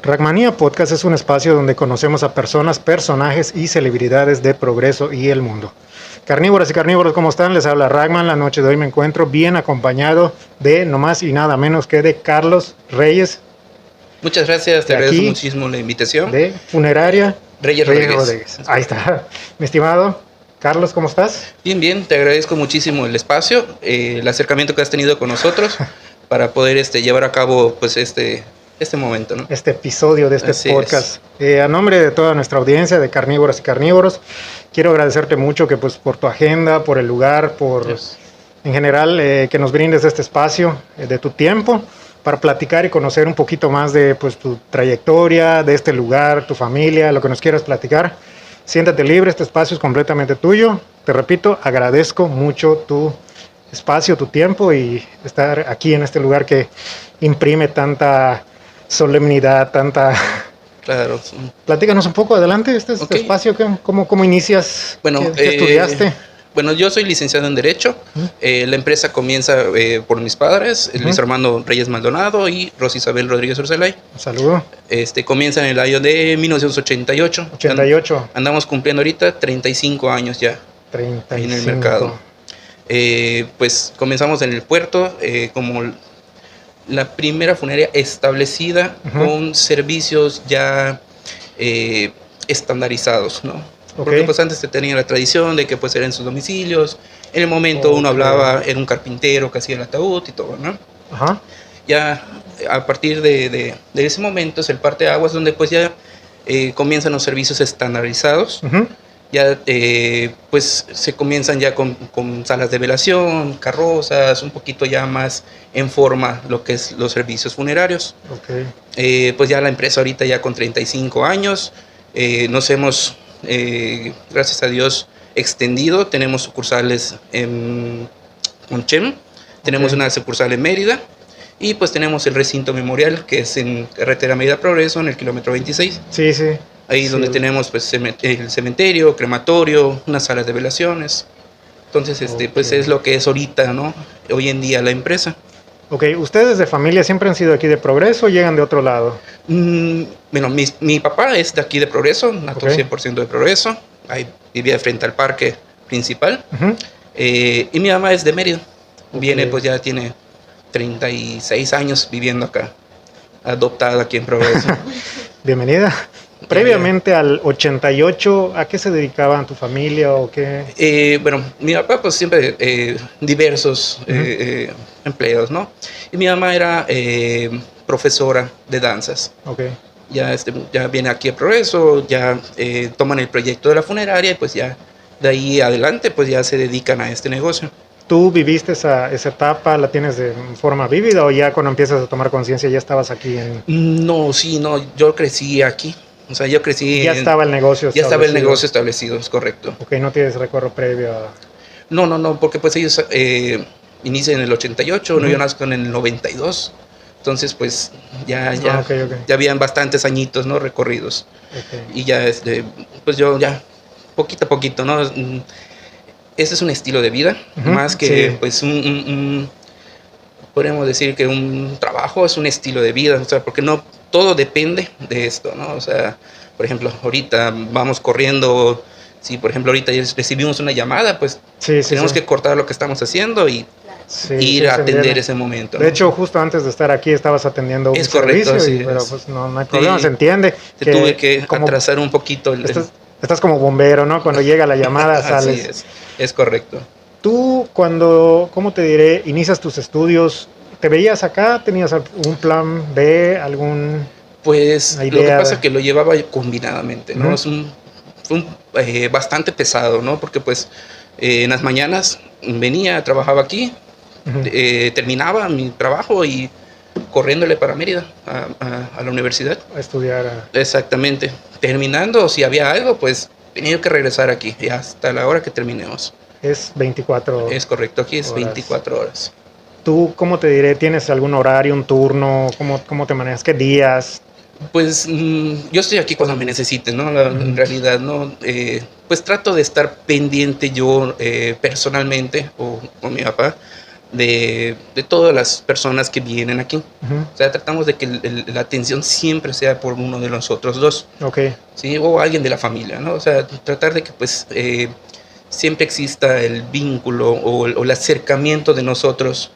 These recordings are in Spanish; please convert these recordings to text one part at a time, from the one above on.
Ragmanía Podcast es un espacio donde conocemos a personas, personajes y celebridades de progreso y el mundo. Carnívoras y carnívoros, ¿cómo están? Les habla Ragman. La noche de hoy me encuentro bien acompañado de no más y nada menos que de Carlos Reyes. Muchas gracias, te agradezco muchísimo la invitación. De Funeraria Reyes Rodríguez. Ahí está. Mi estimado Carlos, ¿cómo estás? Bien, bien, te agradezco muchísimo el espacio, el acercamiento que has tenido con nosotros para poder llevar a cabo pues este momento, ¿no? Este episodio de este podcast. A nombre de toda nuestra audiencia de carnívoras y carnívoros, quiero agradecerte mucho que pues por tu agenda, por el lugar, en general que nos brindes este espacio de tu tiempo para platicar y conocer un poquito más de pues tu trayectoria, de este lugar, tu familia, lo que nos quieras platicar. Siéntate libre, este espacio es completamente tuyo. Te repito, agradezco mucho tu espacio, tu tiempo y estar aquí en este lugar que imprime tanta solemnidad, tanta... Claro. Platícanos un poco, adelante, este espacio, ¿cómo inicias? Bueno, ¿Qué estudiaste? Bueno, yo soy licenciado en Derecho. La empresa comienza por mis padres, Luis Armando Reyes Maldonado y Rosa Isabel Rodríguez Urselay. Un saludo. Comienza en el año de 1988. 88. Andamos cumpliendo ahorita 35 años ya. 35. En el mercado. Pues comenzamos en el puerto como la primera funeraria establecida con servicios ya estandarizados, ¿no? Porque pues antes se tenía la tradición de que pues eran sus domicilios. En el momento uno hablaba, era un carpintero que hacía el ataúd y todo, ¿no? Ajá. Ya a partir de ese momento es el parteaguas donde pues ya comienzan los servicios estandarizados. Ya pues se comienzan ya con salas de velación, carrozas, un poquito ya más en forma lo que es los servicios funerarios. Pues ya la empresa ahorita ya con 35 años nos hemos... gracias a Dios extendido, tenemos sucursales en Monchem, tenemos una sucursal en Mérida y pues tenemos el recinto memorial que es en carretera Mérida Progreso en el kilómetro 26. Sí, sí. Ahí donde tenemos pues el cementerio, crematorio, unas salas de velaciones. Entonces pues es lo que es ahorita, ¿no? Hoy en día la empresa. Ok, ¿ustedes de familia siempre han sido aquí de Progreso o llegan de otro lado? Bueno, mi papá es de aquí de Progreso, nato 100% de Progreso, ahí vivía frente al parque principal, y mi mamá es de Mérida, viene pues ya tiene 36 años viviendo acá, adoptada aquí en Progreso. Bienvenida. Previamente al 88, ¿a qué se dedicaban tu familia o qué? Bueno, mi papá pues siempre diversos empleos, ¿no? Y mi mamá era profesora de danzas. Ya viene aquí a Progreso, ya toman el proyecto de la funeraria y pues ya de ahí adelante pues ya se dedican a este negocio. ¿Tú viviste esa etapa, la tienes de forma vívida o ya cuando empiezas a tomar conciencia ya estabas aquí? No, yo crecí aquí. O sea, yo crecí... Ya estaba el negocio establecido. Ya estaba el negocio establecido, es correcto. Ok, no tienes recuerdo previo a... No, porque pues ellos inician en el 88, yo nazco en el 92. Entonces, pues ya habían bastantes añitos, ¿no? Recorridos. Y ya, pues yo ya, poquito a poquito, ¿no? Este es un estilo de vida, más que pues podríamos decir que un trabajo es un estilo de vida, o sea, porque no todo depende de esto, ¿no? O sea, por ejemplo, ahorita vamos corriendo, si por ejemplo ahorita recibimos una llamada, pues tenemos que cortar lo que estamos haciendo y ir a atender ese momento, ¿no? De hecho, justo antes de estar aquí estabas atendiendo un servicio, pero pues no hay problema, se entiende. Tuve que atrasar un poquito. Estás como bombero, ¿no? Cuando llega la llamada sales. Así es correcto. Tú ¿cómo te diré? Inicias tus estudios, ¿te veías acá? ¿Tenías un plan B, Pues lo que pasa es que lo llevaba combinadamente, ¿no? Fue bastante pesado, ¿no? Porque pues en las mañanas venía, trabajaba aquí, terminaba mi trabajo y corriéndole para Mérida, a la universidad. A estudiar. Exactamente. Terminando, si había algo, pues tenía que regresar aquí y hasta la hora que terminemos. Es 24 horas. Es correcto, aquí es 24 horas. ¿Tú, cómo te diré, tienes algún horario, un turno? ¿Cómo te manejas? ¿Qué días? Pues yo estoy aquí cuando me necesiten, ¿no? En realidad, ¿no? Pues trato de estar pendiente yo personalmente o con mi papá de todas las personas que vienen aquí. O sea, tratamos de que la atención siempre sea por uno de nosotros dos. ¿Sí? O alguien de la familia, ¿no? O sea, tratar de que pues siempre exista el vínculo o el acercamiento de nosotros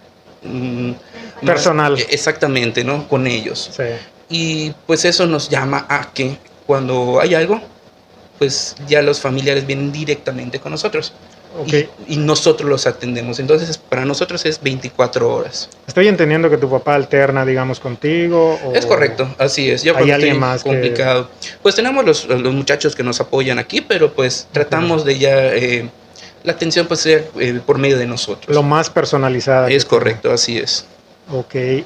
personal. Exactamente, ¿no? Con ellos. Sí. Y pues eso nos llama a que cuando hay algo, pues ya los familiares vienen directamente con nosotros. Y nosotros los atendemos. Entonces, para nosotros es 24 horas. Estoy entendiendo que tu papá alterna, digamos, contigo. Es correcto, así es. Yo ¿Hay alguien más complicado. Pues tenemos los muchachos que nos apoyan aquí, pero pues tratamos de ya la atención pues sea por medio de nosotros. Lo más personalizada. Es correcto, así es.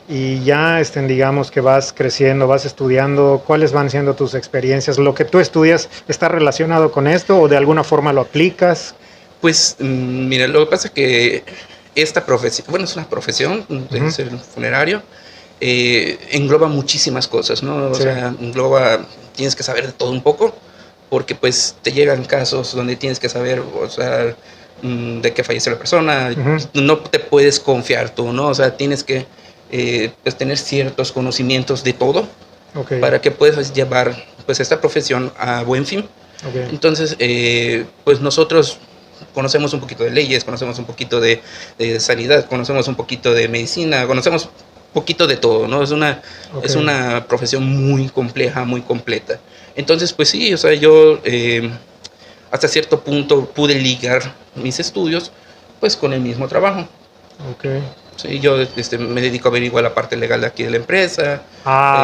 Y ya digamos que vas creciendo, vas estudiando, ¿cuáles van siendo tus experiencias? ¿Lo que tú estudias está relacionado con esto o de alguna forma lo aplicas? Pues mira, lo que pasa es que esta profesión, bueno, es una profesión, de ser funerario, engloba muchísimas cosas, ¿no? O sea, tienes que saber de todo un poco, porque pues te llegan casos donde tienes que saber, o sea, de qué falleció la persona, no te puedes confiar tú, ¿no? O sea, tienes que pues tener ciertos conocimientos de todo para que puedas llevar pues esta profesión a buen fin. Entonces, pues nosotros conocemos un poquito de leyes, conocemos un poquito de sanidad, conocemos un poquito de medicina, conocemos un poquito de todo, ¿no? Es una profesión muy compleja, muy completa. Entonces, pues sí, o sea, yo hasta cierto punto pude ligar mis estudios pues con el mismo trabajo. Sí, yo me dedico a averiguar la parte legal de aquí de la empresa.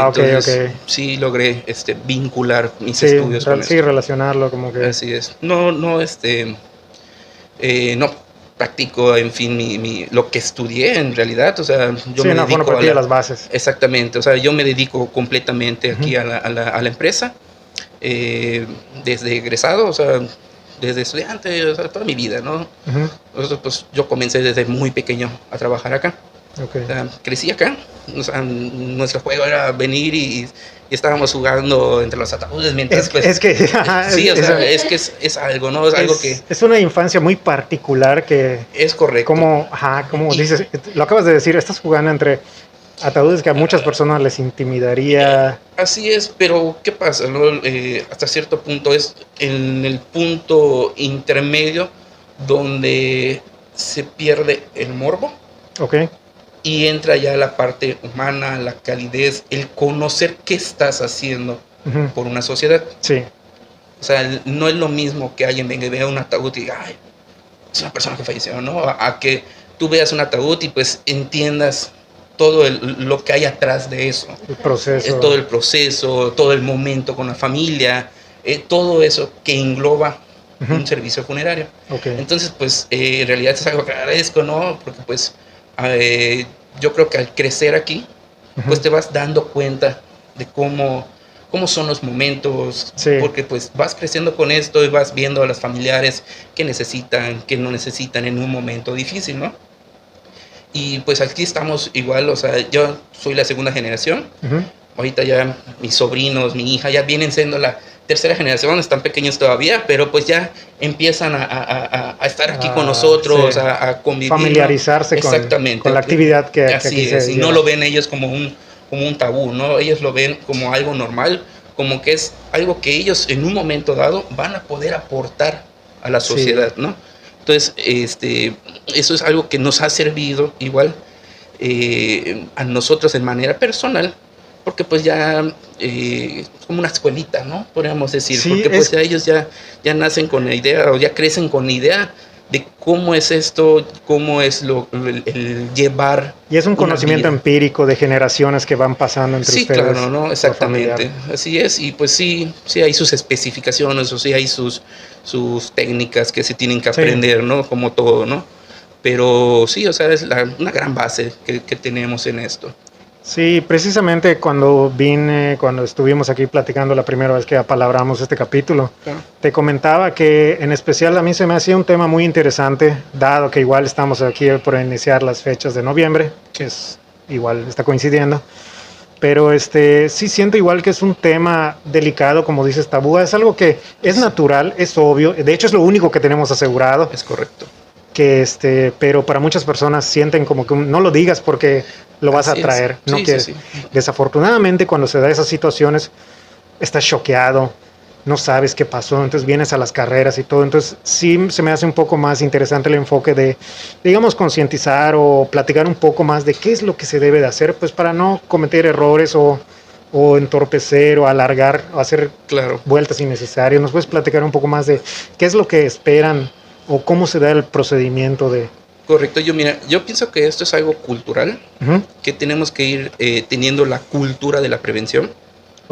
Entonces, sí logré vincular mis estudios con sí, relacionarlo como que... Así es. No practico, en fin, lo que estudié en realidad, o sea, yo me dedico a las bases. Exactamente, o sea, yo me dedico completamente aquí a la empresa, desde egresado, o sea, desde estudiante, o sea, toda mi vida, ¿no? Entonces, pues yo comencé desde muy pequeño a trabajar acá. O sea, crecí acá, o sea, nuestro juego era venir y estábamos jugando entre los ataúdes mientras sí, o sea, es algo, ¿no? Es algo que... Es una infancia muy particular que... Es correcto. Como dices, lo acabas de decir, estás jugando entre ataúdes que a muchas personas les intimidaría. Así es, pero ¿qué pasa, no? Hasta cierto punto es en el punto intermedio donde se pierde el morbo. Y entra ya la parte humana, la calidez, el conocer qué estás haciendo por una sociedad. Sí. O sea, no es lo mismo que alguien venga y vea un ataúd y diga, ay, es una persona que falleció, ¿no? A que tú veas un ataúd y pues entiendas todo lo que hay atrás de eso. El proceso. Todo el proceso, todo el momento con la familia, todo eso que engloba un servicio funerario. Entonces, pues, en realidad es algo que agradezco, ¿no? Porque pues... yo creo que al crecer aquí, pues te vas dando cuenta de cómo son los momentos, porque pues vas creciendo con esto y vas viendo a los familiares que necesitan, que no necesitan en un momento difícil, ¿no? Y pues aquí estamos igual, o sea, yo soy la segunda generación, ahorita ya mis sobrinos, mi hija ya vienen siendo la tercera generación, están pequeños todavía, pero pues ya empiezan a estar aquí con nosotros, a convivir. Familiarizarse con la actividad que aquí se lleva. Y no lo ven ellos como un tabú, ¿no? Ellos lo ven como algo normal, como que es algo que ellos en un momento dado van a poder aportar a la sociedad, ¿no? Entonces, eso es algo que nos ha servido igual a nosotros en manera personal, porque pues ya es como una escuelita, ¿no? Podríamos decir, porque pues ya ellos ya nacen con la idea o ya crecen con la idea de cómo es esto, cómo es el llevar. Y es un conocimiento empírico de generaciones que van pasando entre ustedes. Sí, claro, ¿no? Exactamente, así es, y pues sí hay sus especificaciones, o sí hay sus técnicas que se tienen que aprender, ¿no? Como todo, ¿no? Pero sí, o sea, es una gran base que tenemos en esto. Sí, precisamente cuando estuvimos aquí platicando la primera vez que apalabramos este capítulo, te comentaba que en especial a mí se me hacía un tema muy interesante, dado que igual estamos aquí por iniciar las fechas de noviembre, que es igual está coincidiendo, pero sí siento igual que es un tema delicado, como dices, tabú, es algo que es natural, es obvio, de hecho es lo único que tenemos asegurado. Es correcto. pero para muchas personas sienten como que no lo digas porque lo vas a traer, ¿no? Sí, que sí. Desafortunadamente cuando se da esas situaciones estás choqueado, no sabes qué pasó, entonces vienes a las carreras y todo, entonces sí se me hace un poco más interesante el enfoque de, digamos, concientizar o platicar un poco más de qué es lo que se debe de hacer, pues para no cometer errores o entorpecer o alargar o hacer vueltas innecesarias. ¿Nos puedes platicar un poco más de qué es lo que esperan o cómo se da el procedimiento de...? Correcto, yo pienso que esto es algo cultural, que tenemos que ir teniendo la cultura de la prevención.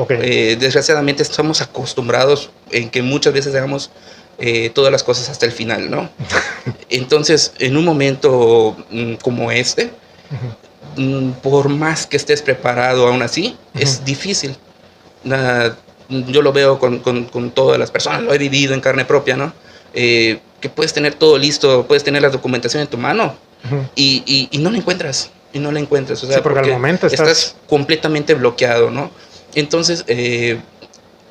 Desgraciadamente estamos acostumbrados en que muchas veces hagamos todas las cosas hasta el final, ¿no? Entonces, en un momento como este, por más que estés preparado aún así, es difícil. Yo lo veo con todas las personas, lo he vivido en carne propia, ¿no? Que puedes tener todo listo, puedes tener la documentación en tu mano y no la encuentras. O sea, porque al momento estás completamente bloqueado, ¿no? Entonces,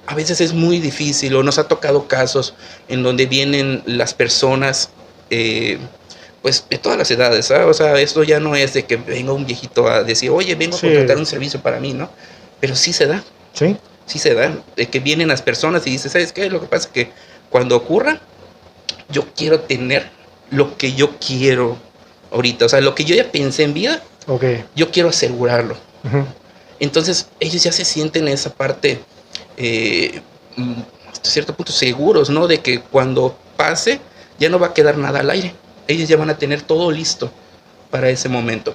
a veces es muy difícil, o nos ha tocado casos en donde vienen las personas, pues de todas las edades, ¿sabes? O sea, esto ya no es de que venga un viejito a decir, oye, vengo a contratar un servicio para mí, ¿no? Pero sí se da. Sí se da, de que vienen las personas y dices, ¿sabes qué? Lo que pasa es que cuando ocurra, yo quiero tener lo que yo quiero ahorita, o sea, lo que yo ya pensé en vida, yo quiero asegurarlo. Entonces, ellos ya se sienten en esa parte, hasta cierto punto, seguros, ¿no? De que cuando pase, ya no va a quedar nada al aire. Ellos ya van a tener todo listo para ese momento.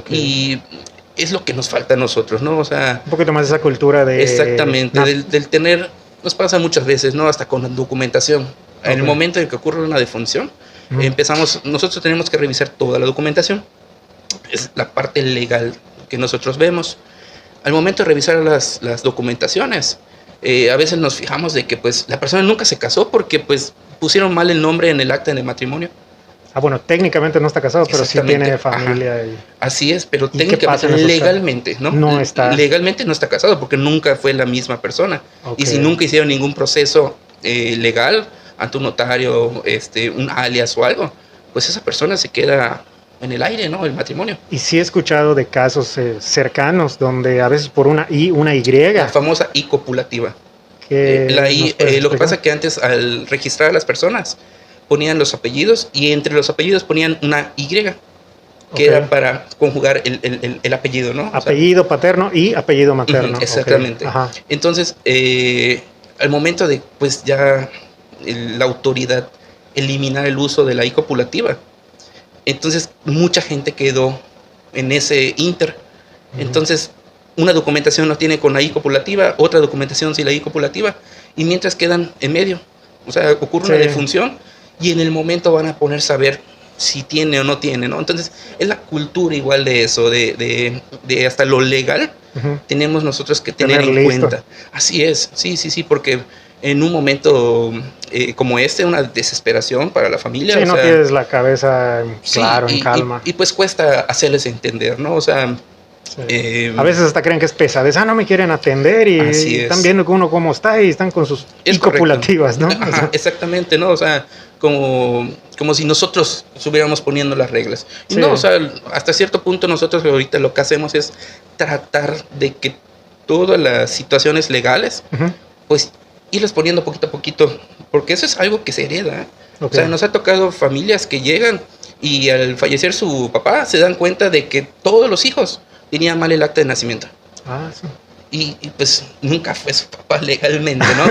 Y es lo que nos falta a nosotros, ¿no? O sea, un poquito más esa cultura de... Exactamente, del tener, nos pasa muchas veces, ¿no? Hasta con la documentación. En el momento en que ocurre una defunción, nosotros tenemos que revisar toda la documentación. Es la parte legal que nosotros vemos. Al momento de revisar las documentaciones, a veces nos fijamos de que pues la persona nunca se casó porque pues pusieron mal el nombre en el acta de matrimonio. Bueno, técnicamente no está casado, pero sí tiene familia. Así es, pero técnicamente, legalmente, ¿no? No está. Legalmente no está casado porque nunca fue la misma persona. Y si nunca hicieron ningún proceso legal ante un notario, un alias o algo, pues esa persona se queda en el aire, ¿no? El matrimonio. Y sí he escuchado de casos cercanos donde a veces por una Y. La famosa I copulativa. La I, lo que pasa es que antes al registrar a las personas ponían los apellidos y entre los apellidos ponían una Y, que era para conjugar el apellido, ¿no? Apellido paterno y apellido materno. Exactamente. Entonces, al momento de, pues ya la autoridad eliminar el uso de la I copulativa, entonces mucha gente quedó en ese inter. Entonces, una documentación no tiene con la I copulativa, otra documentación sin la I copulativa, y mientras quedan en medio. O sea, ocurre una defunción y en el momento van a ponerse a ver si tiene o no tiene, ¿no? Entonces, es la cultura igual de eso, de hasta lo legal, tenemos nosotros que tener en cuenta. Así es, sí, porque en un momento como una desesperación para la familia. Sí, no tienes la cabeza en calma. Y pues cuesta hacerles entender, ¿no? O sea... a veces hasta creen que es pesadez, no me quieren atender y están viendo que uno cómo está y están con sus copulativas, ¿no? Exactamente, ¿no? O sea, como si nosotros estuviéramos poniendo las reglas. Y no, o sea, hasta cierto punto nosotros ahorita lo que hacemos es tratar de que todas las situaciones legales, pues irlas poniendo poquito a poquito, porque eso es algo que se hereda. O sea, nos ha tocado familias que llegan y al fallecer su papá se dan cuenta de que todos los hijos tenían mal el acta de nacimiento. Sí. Y pues nunca fue su papá legalmente, ¿no?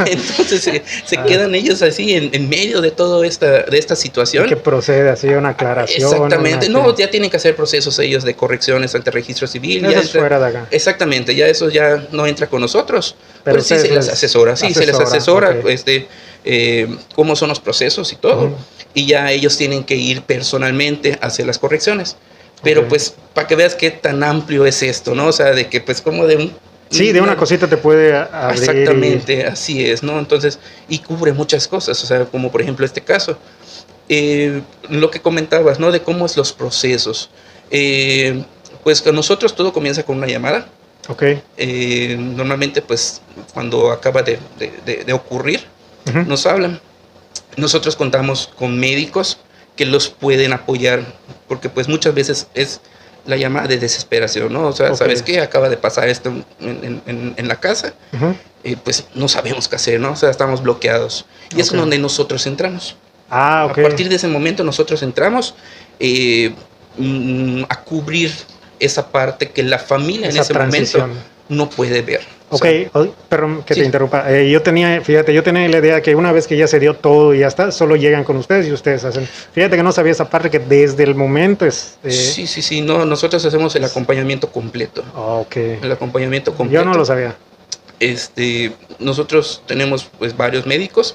Entonces se quedan ellos así en medio de toda esta situación. Que procede así una aclaración. Exactamente. Ya tienen que hacer procesos ellos de correcciones ante el registro civil. Eso es fuera de acá. Exactamente, ya eso ya no entra con nosotros. Pero sí se les asesora. Sí, se les asesora cómo son los procesos y todo. Y ya ellos tienen que ir personalmente a hacer las correcciones. Pero pues para que veas qué tan amplio es esto, ¿no? O sea, de que pues como de un... Sí, de una cosita te puede abrir. Exactamente, así es, ¿no? Entonces, y cubre muchas cosas, o sea, como por ejemplo este caso. Lo que comentabas, ¿no? De cómo es los procesos. Pues con nosotros todo comienza con una llamada. Normalmente, pues, cuando acaba de ocurrir, nos hablan. Nosotros contamos con médicos que los pueden apoyar, porque pues muchas veces es la llamada de desesperación, ¿no? O sea, ¿sabes qué? Acaba de pasar esto en la casa, pues no sabemos qué hacer, ¿no? O sea, estamos bloqueados. Y es donde nosotros entramos. A partir de ese momento nosotros entramos a cubrir esa parte que la familia en ese momento no puede ver. Ok, perdón que te interrumpa. Yo tenía la idea que una vez que ya se dio todo y ya está, solo llegan con ustedes y ustedes hacen. Fíjate que no sabía esa parte, que desde el momento es... Sí, no, nosotros hacemos el acompañamiento completo. El acompañamiento completo. Yo no lo sabía. Nosotros tenemos pues varios médicos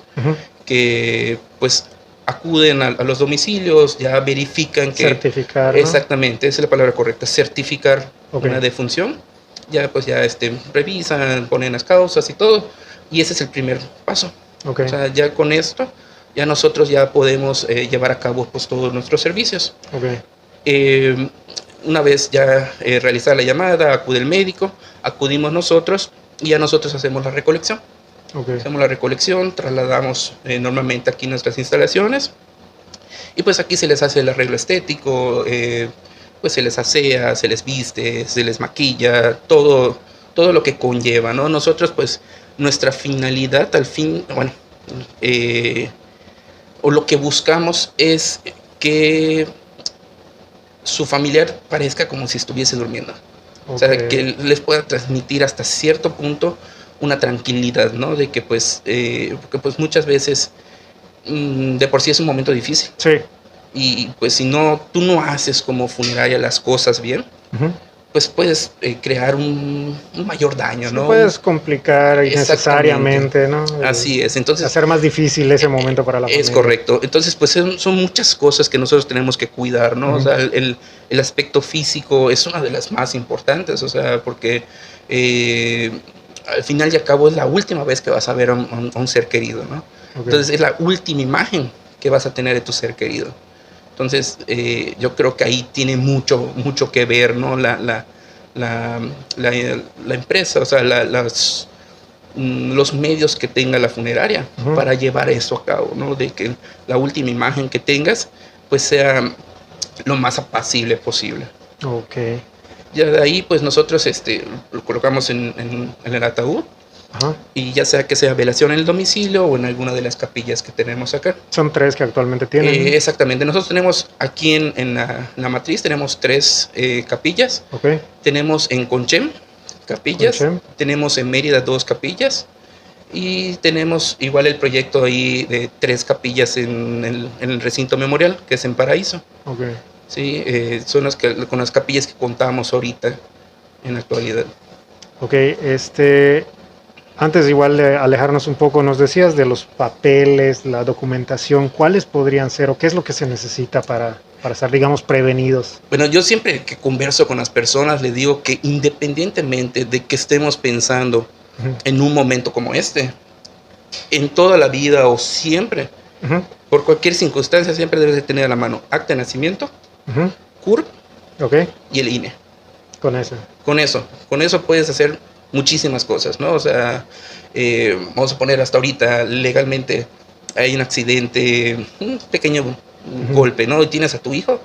que pues acuden a los domicilios, ya verifican que... Certificar, ¿no? Exactamente, esa es la palabra correcta, certificar una defunción. Ya pues revisan, ponen las causas y todo, y ese es el primer paso. O sea, ya con esto, ya nosotros ya podemos llevar a cabo pues todos nuestros servicios. Una vez ya realizada la llamada, acude el médico, acudimos nosotros y ya nosotros hacemos la recolección. Hacemos la recolección, trasladamos normalmente aquí nuestras instalaciones y pues aquí se les hace el arreglo estético, pues se les asea, se les viste, se les maquilla, todo lo que conlleva, ¿no? Nosotros pues nuestra finalidad al fin, o lo que buscamos es que su familiar parezca como si estuviese durmiendo. O sea, que les pueda transmitir hasta cierto punto una tranquilidad, ¿no? De que pues, porque pues muchas veces de por sí es un momento difícil. Sí. Y pues si no, tú no haces como funeraria las cosas bien, pues puedes crear un mayor daño, ¿no? Puedes complicar innecesariamente, ¿no? Así es. Entonces, hacer más difícil ese momento para la familia. Es correcto. Entonces, pues son muchas cosas que nosotros tenemos que cuidar, ¿no? O sea, el aspecto físico es una de las más importantes, o sea, porque al final y al cabo es la última vez que vas a ver a un ser querido, ¿no? Entonces, es la última imagen que vas a tener de tu ser querido. Entonces, yo creo que ahí tiene mucho que ver, ¿no? La empresa, o sea, los medios que tenga la funeraria para llevar eso a cabo, ¿no? De que la última imagen que tengas, pues sea lo más apacible posible. Ya de ahí, pues nosotros lo colocamos en el ataúd. Y ya sea que sea velación en el domicilio o en alguna de las capillas que tenemos acá. Son 3 que actualmente tienen. Exactamente. Nosotros tenemos aquí en la matriz, tenemos 3 capillas. Tenemos en Conchem capillas. Tenemos en Mérida 2 capillas. Y tenemos igual el proyecto ahí de 3 capillas en el recinto memorial, que es en Paraíso. Sí, son con las capillas que contamos ahorita en la actualidad. Antes igual de alejarnos un poco, nos decías de los papeles, la documentación, ¿cuáles podrían ser o qué es lo que se necesita para estar, digamos, prevenidos? Bueno, yo siempre que converso con las personas les digo que independientemente de que estemos pensando en un momento como este, en toda la vida o siempre, por cualquier circunstancia, siempre debes de tener a la mano acta de nacimiento, CURP y el INE. Con eso puedes hacer muchísimas cosas, ¿no? O sea, vamos a poner hasta ahorita legalmente hay un accidente, un pequeño golpe, ¿no? Y tienes a tu hijo,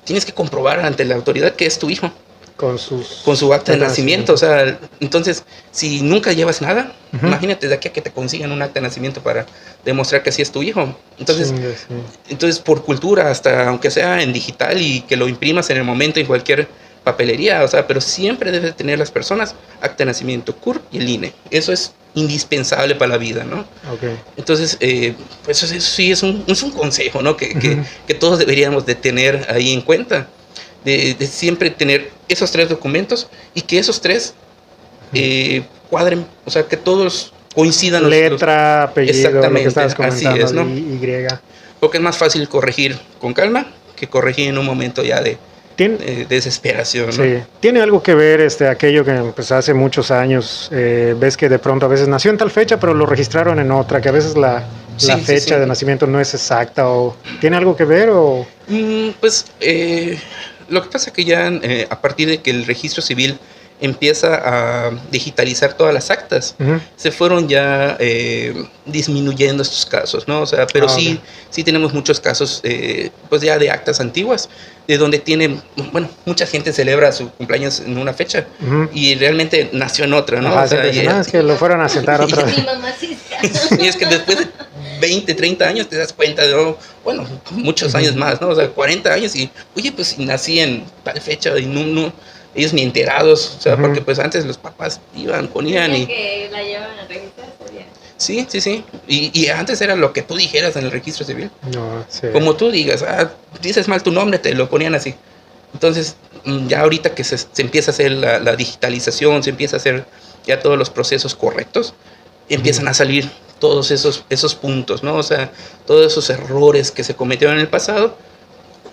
tienes que comprobar ante la autoridad que es tu hijo. Con su acta de nacimiento. O sea, entonces, si nunca llevas nada, imagínate de aquí a que te consigan un acta de nacimiento para demostrar que así es tu hijo. Entonces, entonces por cultura, hasta aunque sea en digital y que lo imprimas en el momento en cualquier papelería, o sea, pero siempre deben tener las personas acta de nacimiento, CURP y el INE. Eso es indispensable para la vida, ¿no? Entonces, pues eso sí es un consejo, ¿no? Que todos deberíamos de tener ahí en cuenta. De siempre tener esos 3 documentos y que esos 3 cuadren, o sea, que todos coincidan. Letra, apellido, exactamente, lo que estabas comentando, así es, ¿no? Y. Porque es más fácil corregir con calma que corregir en un momento ya de desesperación, ¿no? Sí. Tiene algo que ver aquello que pues, hace muchos años ves que de pronto a veces nació en tal fecha, pero lo registraron en otra, que a veces la fecha de nacimiento no es exacta, o ¿tiene algo que ver o? Pues lo que pasa es que ya a partir de que el registro civil empieza a digitalizar todas las actas, se fueron ya disminuyendo estos casos, ¿no? O sea, pero sí tenemos muchos casos, pues ya de actas antiguas, de donde mucha gente celebra su cumpleaños en una fecha y realmente nació en otra, ¿no? O sea, es que lo fueron a sentar otra vez. Y es que después de 20, 30 años te das cuenta de, muchos años más, ¿no? O sea, 40 años y, oye, pues nací en tal fecha y no ellos ni enterados, o sea, porque pues antes los papás ponían y... que la llevan a registrar sería. Sí. Y antes era lo que tú dijeras en el registro civil. No, sí. Como tú digas, dices mal tu nombre, te lo ponían así. Entonces, ya ahorita que se empieza a hacer la digitalización, se empieza a hacer ya todos los procesos correctos, empiezan a salir todos esos puntos, ¿no? O sea, todos esos errores que se cometieron en el pasado,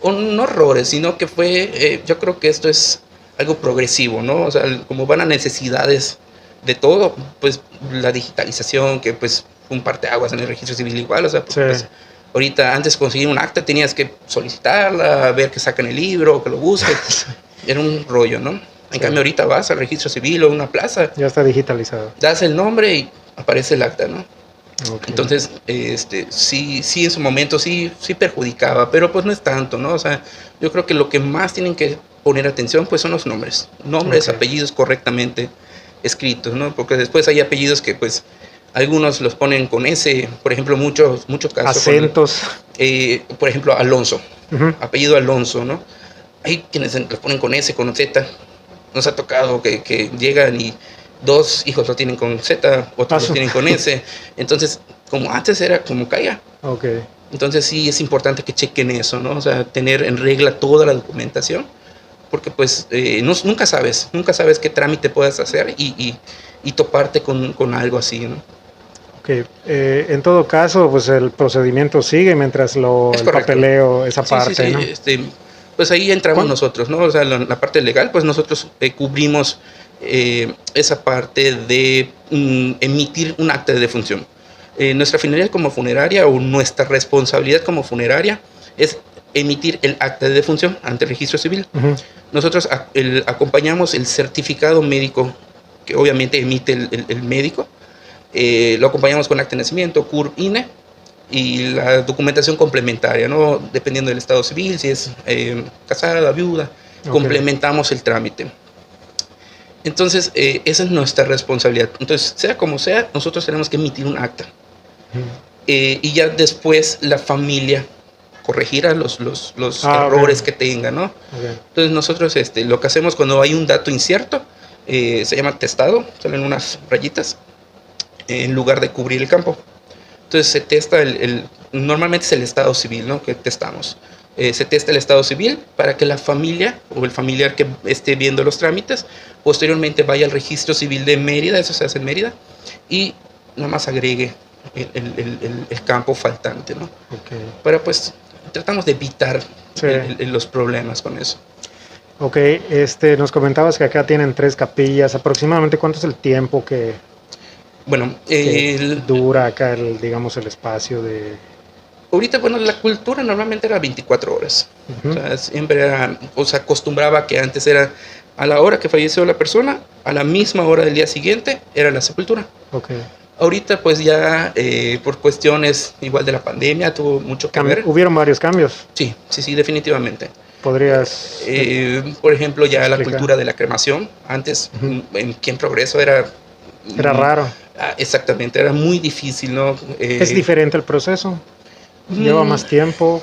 o no errores, sino que fue, yo creo que esto es algo progresivo, ¿no? O sea, como van a necesidades de todo, pues la digitalización, que pues un parteaguas en el registro civil igual, o sea, pues, ahorita antes de conseguir un acta tenías que solicitarla, ver que sacan el libro, que lo busques, era un rollo, ¿no? En cambio ahorita vas al registro civil o a una plaza. Ya está digitalizado. Das el nombre y aparece el acta, ¿no? Okay. Entonces, sí en su momento sí perjudicaba, pero pues no es tanto, ¿no? O sea, yo creo que lo que más tienen que poner atención pues son los nombres, apellidos correctamente escritos, ¿no? Porque después hay apellidos que pues algunos los ponen con S, por ejemplo, muchos casos. Acentos. Por ejemplo, Alonso, apellido Alonso, ¿no? Hay quienes los ponen con S, con Z. Nos ha tocado que llegan y 2 hijos lo tienen con Z, otros lo tienen con S. Entonces, como antes era como caiga. Okay. Entonces sí es importante que chequen eso, ¿no? O sea, tener en regla toda la documentación, porque pues nunca sabes qué trámite puedas hacer y toparte con algo así, ¿no? Okay. En todo caso, pues el procedimiento sigue mientras el papeleo, esa parte, ¿no? Pues ahí entramos nosotros, ¿no? O sea, la parte legal, pues nosotros cubrimos esa parte de emitir un acta de defunción. Nuestra finalidad como funeraria o nuestra responsabilidad como funeraria es emitir el acta de defunción ante el registro civil. Nosotros acompañamos el certificado médico que obviamente emite el médico, lo acompañamos con acta de nacimiento, CURP, INE y la documentación complementaria, ¿no? Dependiendo del estado civil, si es casada, viuda, complementamos el trámite. Entonces, esa es nuestra responsabilidad. Entonces, sea como sea, nosotros tenemos que emitir un acta. Y ya después la familia corregirá los errores que tenga, ¿no? Entonces, nosotros lo que hacemos cuando hay un dato incierto, se llama testado, salen unas rayitas, en lugar de cubrir el campo. Entonces, se testa normalmente es el estado civil, ¿no? Que testamos. Se testa el estado civil para que la familia o el familiar que esté viendo los trámites posteriormente vaya al registro civil de Mérida, eso se hace en Mérida, y nada más agregue el campo faltante, ¿no? Pero pues tratamos de evitar los problemas con eso. Ok, nos comentabas que acá tienen 3 capillas, aproximadamente ¿cuánto es el tiempo que dura acá digamos el espacio de...? Ahorita, la cultura normalmente era 24 horas. O sea, siempre era, se acostumbraba que antes era a la hora que falleció la persona, a la misma hora del día siguiente, era la sepultura. Ahorita, pues ya por cuestiones igual de la pandemia, tuvo mucho que ver. ¿Hubieron varios cambios? Sí, definitivamente. ¿Podrías...? Por ejemplo, ya explicar la cultura de la cremación. Antes, en Progreso era raro. Exactamente, era muy difícil, ¿no? ¿Es diferente el proceso? ¿Lleva más tiempo?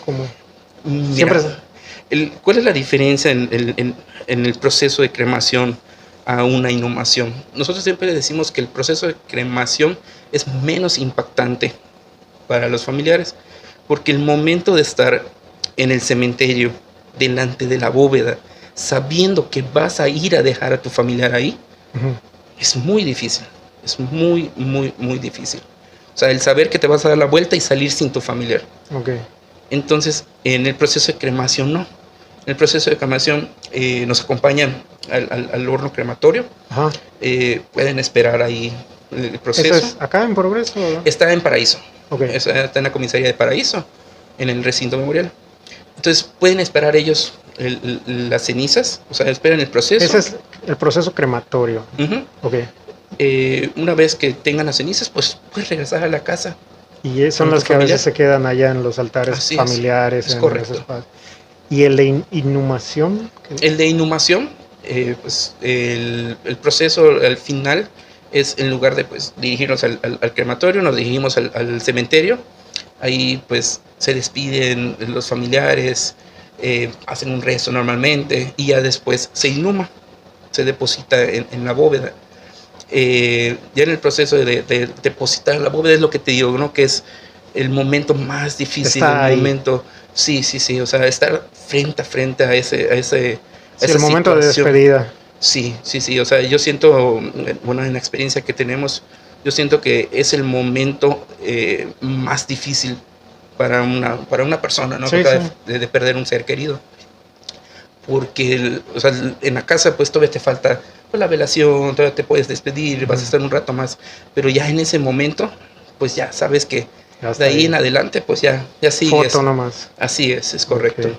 ¿Cuál es la diferencia en el proceso de cremación a una inhumación? Nosotros siempre decimos que el proceso de cremación es menos impactante para los familiares, porque el momento de estar en el cementerio, delante de la bóveda, sabiendo que vas a ir a dejar a tu familiar ahí, es muy difícil, es muy, muy, muy difícil. O sea, el saber que te vas a dar la vuelta y salir sin tu familiar. Entonces, en el proceso de cremación, no. En el proceso de cremación nos acompañan al horno crematorio. Pueden esperar ahí el proceso. ¿Eso es acá en Progreso? ¿No? Está en Paraíso. Está en la comisaría de Paraíso, en el recinto memorial. Entonces, pueden esperar ellos las cenizas, o sea, esperan el proceso. El proceso crematorio. Okay. Una vez que tengan las cenizas, pues puedes regresar a la casa. Y son las que a veces se quedan allá en los altares familiares. Es correcto. ¿Y el de inhumación? El de inhumación, pues el proceso al final es, en lugar de pues dirigirnos al crematorio, nos dirigimos al cementerio. Ahí pues se despiden los familiares, hacen un rezo normalmente y ya después se inhuma, se deposita en la bóveda. Ya en el proceso de depositar en la bóveda es lo que te digo, ¿no? Que es el momento más difícil, momento, sí, o sea, estar frente a frente a ese el momento de despedida. Sí, o sea, yo siento, bueno, en la experiencia que tenemos, yo siento que es el momento más difícil para una persona, ¿no? Que acaba de perder un ser querido. Porque o sea, en la casa pues todavía te falta pues, la velación, todavía te puedes despedir, vas a estar un rato más, pero ya en ese momento pues ya sabes que de ahí en adelante pues ya sigues. Foto nomás. Así es correcto.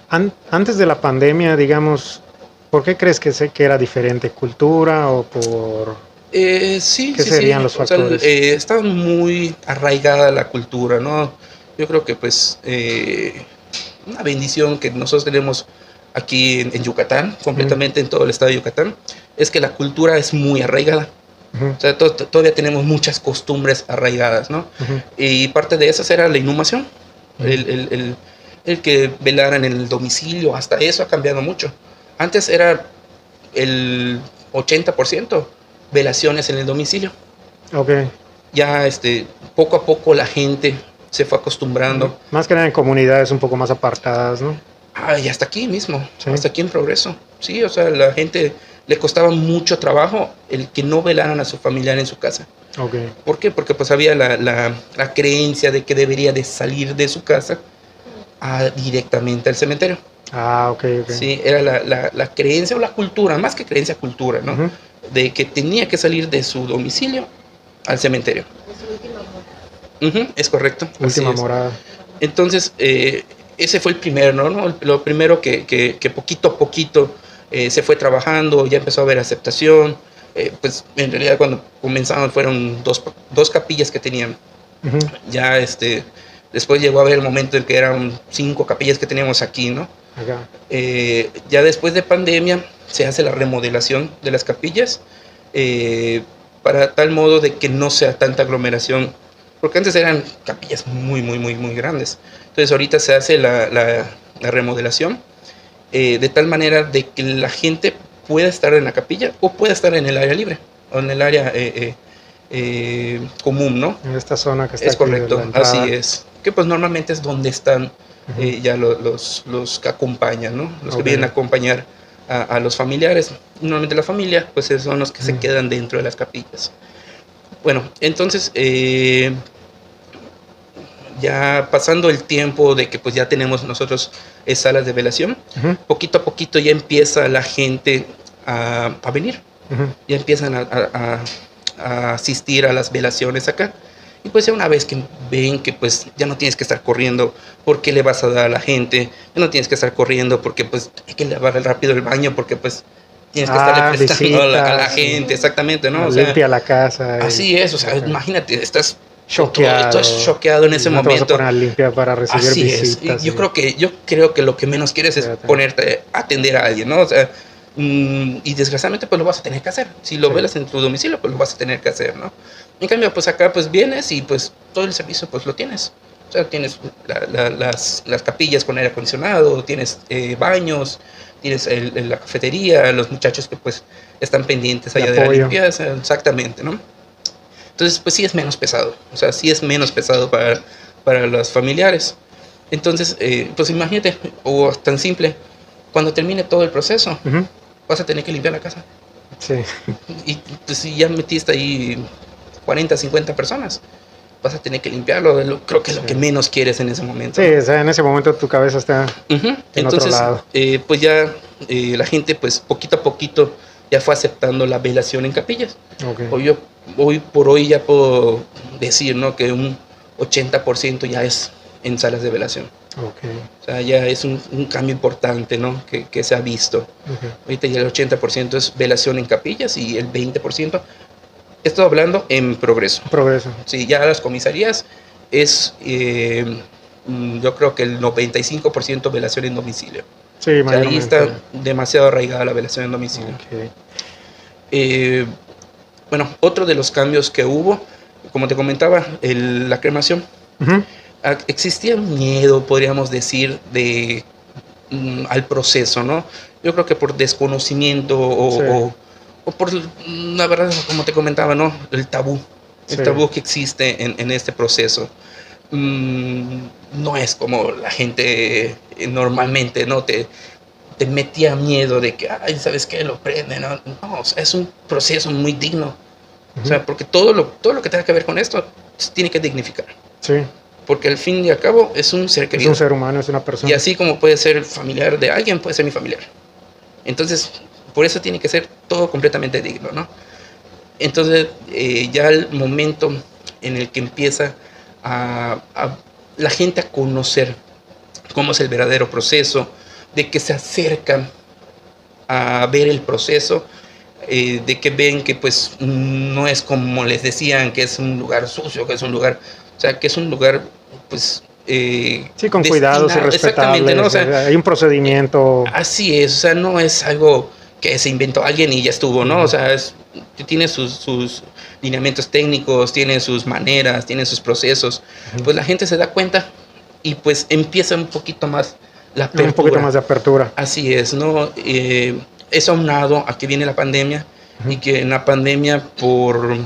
Okay. Antes de la pandemia, digamos, ¿por qué crees que era diferente? ¿Cultura o por...? ¿Qué serían los factores? O sea, está muy arraigada la cultura, ¿no? Yo creo que pues una bendición que nosotros tenemos aquí en Yucatán, completamente en todo el estado de Yucatán, es que la cultura es muy arraigada. O sea, todavía tenemos muchas costumbres arraigadas, ¿no? Y parte de esas era la inhumación, el que velaran en el domicilio, hasta eso ha cambiado mucho. Antes era el 80% velaciones en el domicilio. Okay. Ya poco a poco la gente se fue acostumbrando. Más que nada en comunidades un poco más apartadas, ¿no? Y hasta aquí mismo, hasta aquí en Progreso. Sí, o sea, la gente le costaba mucho trabajo el que no velaran a su familiar en su casa. Okay. ¿Por qué? Porque pues había la creencia de que debería de salir de su casa directamente al cementerio. Okay. Sí, era la creencia o la cultura, más que creencia, cultura, ¿no? De que tenía que salir de su domicilio al cementerio. Es su última morada. Es correcto. Última morada. Entonces, ese fue el primero, ¿no? Lo primero que poquito a poquito se fue trabajando, ya empezó a haber aceptación. Pues en realidad cuando comenzaban fueron dos capillas que tenían. Ya después llegó a haber el momento en que eran 5 capillas que teníamos aquí, ¿no? Ya después de pandemia se hace la remodelación de las capillas para tal modo de que no sea tanta aglomeración, porque antes eran capillas muy grandes. Entonces ahorita se hace la remodelación de tal manera de que la gente pueda estar en la capilla o pueda estar en el área libre o en el área común, ¿no? En esta zona que está es correcto, así es, que pues normalmente es donde están ya los que acompañan, ¿no? Los que vienen a acompañar a los familiares. Normalmente la familia pues son los que se quedan dentro de las capillas. Bueno, entonces ya pasando el tiempo de que pues ya tenemos nosotros salas de velación, poquito a poquito ya empieza la gente a venir, ya empiezan a asistir a las velaciones acá. Y pues ya una vez que ven que pues ya no tienes que estar corriendo porque le vas a dar a la gente, ya no tienes que estar corriendo porque pues hay que lavar rápido el baño porque pues tienes que estarle prestando a la gente, exactamente, ¿no? O sea, limpia la casa. Así es, o sea, imagínate, estás choqueado en ese momento. Te vas a poner a limpiar para recibir visitas. Yo creo que lo que menos quieres es ponerte a atender a alguien, ¿no? O sea, y desgraciadamente pues lo vas a tener que hacer. Si lo velas en tu domicilio, pues lo vas a tener que hacer, ¿no? En cambio, pues acá pues vienes y pues todo el servicio pues lo tienes. O sea, tienes las capillas con aire acondicionado, tienes baños, tienes la cafetería, los muchachos que pues están pendientes allá de la limpieza, exactamente, ¿no? Entonces, pues sí es menos pesado, o sea, sí es menos pesado para los familiares. Entonces, pues imagínate, o tan simple, cuando termine todo el proceso, vas a tener que limpiar la casa. Sí. Y pues si ya metiste ahí 40, 50 personas, vas a tener que limpiarlo. Creo que es lo que menos quieres en ese momento. Sí, o sea, en ese momento tu cabeza está en otro lado. Pues ya la gente, pues poquito a poquito, ya fue aceptando la velación en capillas. Hoy por hoy ya puedo decir, ¿no?, que un 80% ya es en salas de velación. Okay. O sea, ya es un cambio importante, ¿no? Que se ha visto. Okay. Ahorita ya el 80% es velación en capillas y el 20%, estoy hablando en progreso. Progreso. Sí, ya las comisarías es, yo creo que el 95% velación en domicilio. Sí, o sea, ahí está demasiado arraigada la velación en domicilio. Okay. Bueno, otro de los cambios que hubo, como te comentaba, la cremación. Uh-huh. Existía miedo, podríamos decir, al proceso, ¿no? Yo creo que por desconocimiento o por, la verdad, como te comentaba, ¿no? El tabú que existe en este proceso. No es como la gente normalmente, ¿no? Te metía miedo de que, ay, ¿sabes qué? Lo prende, ¿no? No, o sea, es un proceso muy digno. Uh-huh. O sea, porque todo lo que tenga que ver con esto se tiene que dignificar. Sí. Porque al fin y al cabo es un ser querido. Es un ser humano, es una persona. Y así como puede ser familiar de alguien, puede ser mi familiar. Entonces, por eso tiene que ser todo completamente digno, ¿no? Entonces, ya el momento en el que empieza la gente a conocer cómo es el verdadero proceso, de que se acercan a ver el proceso, de que ven que pues no es como les decían, que es un lugar sucio, que es un lugar, o sea, que es un lugar pues sí, con cuidados y respetables, ¿no? O sea, hay un procedimiento. Así es, o sea, no es algo que se inventó alguien y ya estuvo, ¿no? O sea, tiene sus lineamientos técnicos, tiene sus maneras, tiene sus procesos. Pues la gente se da cuenta y pues empieza un poquito más la apertura. Un poquito más de apertura. Así es, ¿no? Eso aunado a que viene la pandemia y que en la pandemia por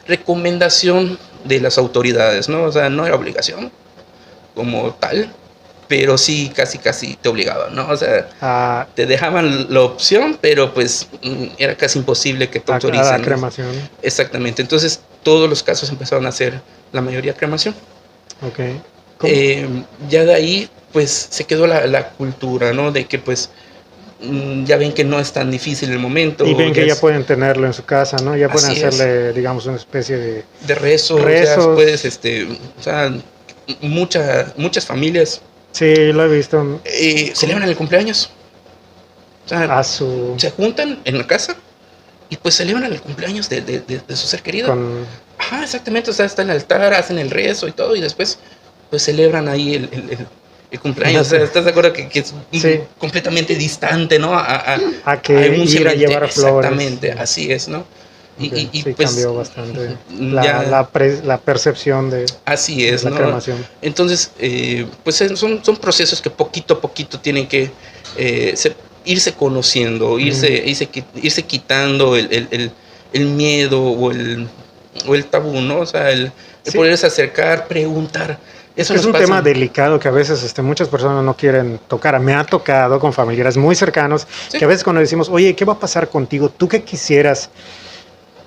recomendación de las autoridades, ¿no? O sea, no era obligación como tal, pero sí casi te obligaban, ¿no? O sea, te dejaban la opción, pero pues era casi imposible que te autoricen. La cremación. Exactamente. Entonces, todos los casos empezaron a ser, la mayoría, cremación. Ok. Ya de ahí, pues, se quedó la cultura, ¿no? De que, pues, ya ven que no es tan difícil el momento. Y ven que ya pueden tenerlo en su casa, ¿no? Ya pueden hacerle, digamos, una especie de rezos. Ya puedes, o sea, muchas familias. Sí, lo he visto. Celebran el cumpleaños. O sea, se juntan en la casa y pues celebran el cumpleaños de su ser querido. Ajá, exactamente. O sea, está en el altar, hacen el rezo y todo, y después pues celebran ahí el cumpleaños. O sea, ¿estás de acuerdo que es completamente distante, ¿no? A que ir a llevar flores. Exactamente, así es, ¿no? Okay. Y pues cambió bastante la percepción de, así es, de la cremación. Entonces, pues son procesos que poquito a poquito tienen que irse conociendo, irse quitando el miedo o el tabú, ¿no? O sea, el poderse acercar, preguntar. Eso es un tema delicado que a veces muchas personas no quieren tocar. Me ha tocado con familiares muy cercanos que a veces cuando decimos, oye, ¿qué va a pasar contigo? ¿Tú qué quisieras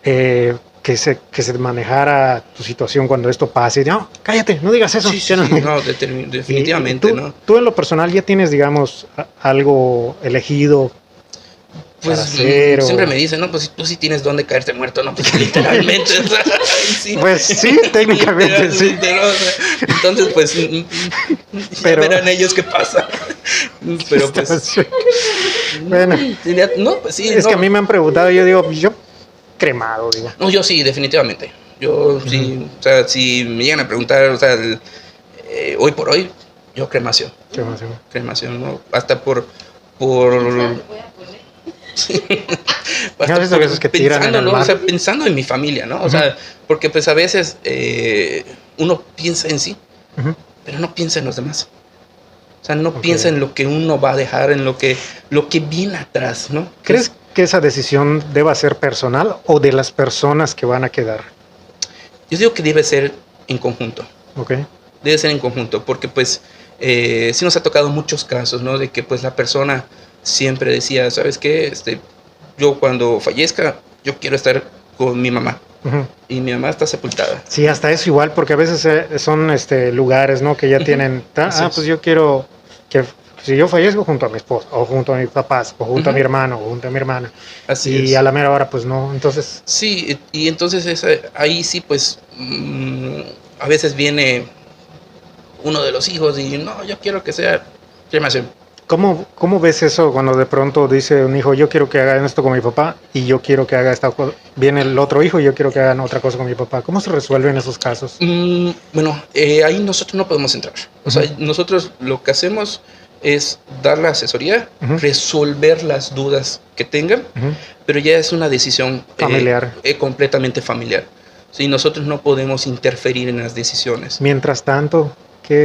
que se manejara tu situación cuando esto pase? No, cállate, no digas eso. Definitivamente, ¿no? Tú en lo personal ya tienes, digamos, algo elegido. Pues siempre me dicen, no, pues tú sí tienes dónde caerte muerto, ¿no? Pues literalmente. O sea, sí. Pues sí, técnicamente sí. ¿No? O sea, entonces, pues, pero verán ellos qué pasa. Pero pues. Bueno. No, pues sí. Es que a mí me han preguntado, yo digo, yo cremado, digo. No, yo sí, definitivamente. Yo sí, o sea, si me llegan a preguntar, o sea, hoy por hoy, yo cremación. Cremación, ¿no? Hasta por pensando, ¿no? O sea, pensando en mi familia, ¿no? O sea, porque pues a veces uno piensa en sí, pero no piensa en los demás. O sea, no piensa en lo que uno va a dejar, en lo que viene atrás, ¿no? ¿Crees que esa decisión deba ser personal o de las personas que van a quedar? Yo digo que debe ser en conjunto. Okay. Debe ser en conjunto, porque pues sí nos ha tocado muchos casos, ¿no? De que pues la persona siempre decía, ¿sabes qué? Yo cuando fallezca, yo quiero estar con mi mamá. Y mi mamá está sepultada. Sí, hasta eso igual, porque a veces son lugares, ¿no? Que ya tienen, pues yo quiero que si yo fallezco junto a mi esposa, o junto a mis papás, o junto a mi hermano, o junto a mi hermana. Así es. A la mera hora, pues no, entonces. Sí, y entonces ahí sí, pues, a veces viene uno de los hijos y no, yo quiero que sea cremación. ¿Cómo ves eso cuando de pronto dice un hijo, yo quiero que hagan esto con mi papá y yo quiero que haga esta cosa? Viene el otro hijo y yo quiero que hagan otra cosa con mi papá. ¿Cómo se resuelven esos casos? Bueno, ahí nosotros no podemos entrar. O sea, nosotros lo que hacemos es dar la asesoría, resolver las dudas que tengan, pero ya es una decisión familiar, completamente familiar. Sí, nosotros no podemos interferir en las decisiones. Mientras tanto, ¿qué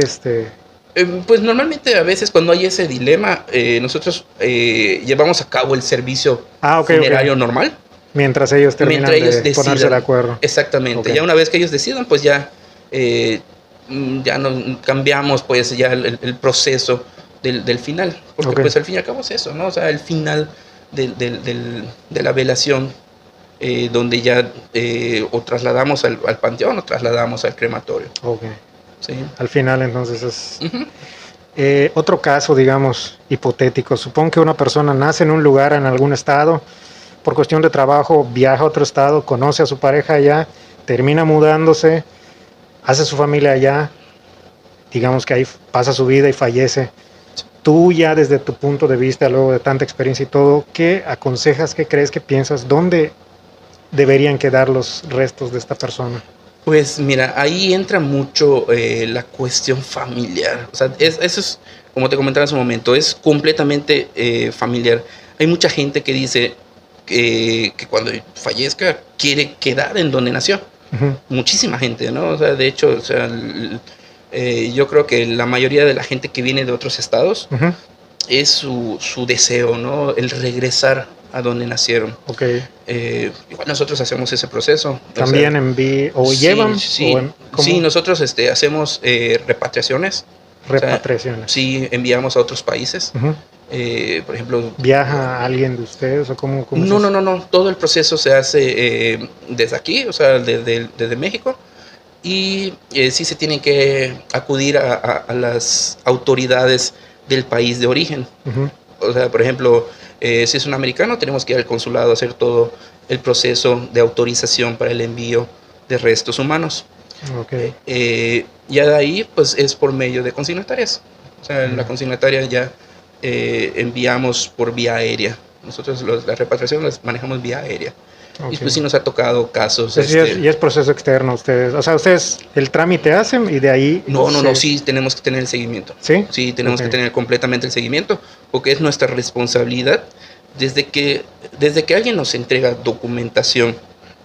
pues normalmente a veces cuando hay ese dilema, nosotros llevamos a cabo el servicio funerario normal. Mientras ellos terminan de ponerse de acuerdo. Exactamente. Ya una vez que ellos decidan, pues ya no cambiamos pues ya el proceso del final. Porque pues al fin y al cabo es eso, ¿no? O sea, el final de la velación, donde ya o trasladamos al panteón o trasladamos al crematorio. Sí. Al final entonces es otro caso, digamos, hipotético. Supongo que una persona nace en un lugar, en algún estado, por cuestión de trabajo, viaja a otro estado, conoce a su pareja allá, termina mudándose, hace su familia allá, digamos que ahí pasa su vida y fallece. Tú ya desde tu punto de vista, luego de tanta experiencia y todo, ¿qué aconsejas, qué crees, qué piensas? ¿Dónde deberían quedar los restos de esta persona? Pues mira, ahí entra mucho la cuestión familiar. O sea, eso es, como te comentaba en su momento, es completamente familiar. Hay mucha gente que dice que cuando fallezca quiere quedar en donde nació. Muchísima gente, ¿no? O sea, de hecho, o sea, yo creo que la mayoría de la gente que viene de otros estados es su deseo, ¿no? El regresar a donde nacieron. Igual nosotros hacemos ese proceso. ¿También llevan? Sí, nosotros hacemos repatriaciones. ¿Repatriaciones? O sea, sí, enviamos a otros países. Por ejemplo... ¿Viaja alguien de ustedes o cómo No. Todo el proceso se hace desde aquí, o sea, desde México. Y sí se tienen que acudir a las autoridades del país de origen. O sea, por ejemplo... si es un americano, tenemos que ir al consulado a hacer todo el proceso de autorización para el envío de restos humanos. Ya de ahí, pues es por medio de consignatarias. O sea, en la consignataria ya enviamos por vía aérea. Nosotros la repatriación las manejamos vía aérea. Y pues sí nos ha tocado casos. Y es proceso externo ustedes. O sea, ustedes el trámite hacen y de ahí... No, sí tenemos que tener el seguimiento. ¿Sí? Sí, tenemos que tener completamente el seguimiento, porque es nuestra responsabilidad. Desde que alguien nos entrega documentación,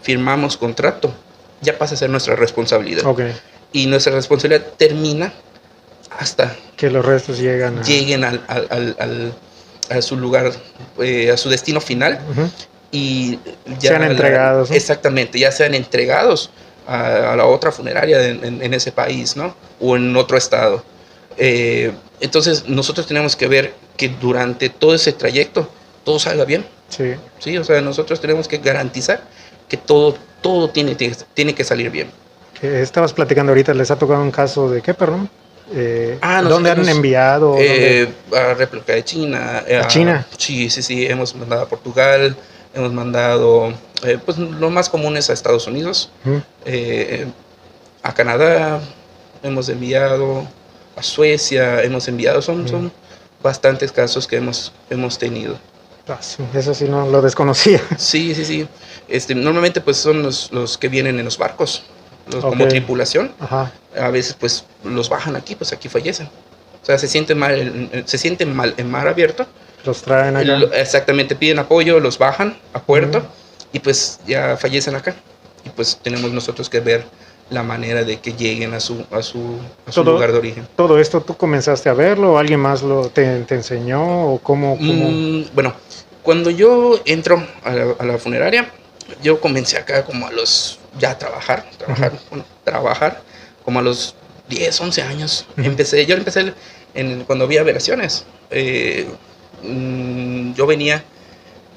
firmamos contrato, ya pasa a ser nuestra responsabilidad. Y nuestra responsabilidad termina hasta que los restos lleguen a su lugar, a su destino final. Y ya sean entregados, ¿no? Exactamente, ya sean entregados a la otra funeraria en ese país, ¿no? O en otro estado. Entonces nosotros tenemos que ver que durante todo ese trayecto todo salga bien. Sí, o sea, nosotros tenemos que garantizar que todo tiene que salir bien. Estabas platicando ahorita, ¿les ha tocado un caso de qué, perdón? ¿Dónde han enviado? A República de China. ¿A China? Sí, hemos mandado a Portugal. Hemos mandado, pues lo más común es a Estados Unidos, a Canadá, hemos enviado, a Suecia, hemos enviado, son bastantes casos que hemos tenido. Eso sí no lo desconocía. Sí. Normalmente pues son los que vienen en los barcos, como tripulación. A veces pues los bajan aquí, pues aquí fallecen. O sea, se sienten mal en mar abierto. Los traen acá. Exactamente, piden apoyo, los bajan a puerto y pues ya fallecen acá. Y pues tenemos nosotros que ver la manera de que lleguen a su lugar de origen. ¿Todo esto tú comenzaste a verlo o alguien más te enseñó o cómo? Bueno, cuando yo entro a la funeraria, yo comencé acá como a los, ya trabajar como a los 10, 11 años. Yo empecé cuando había velaciones. Yo venía,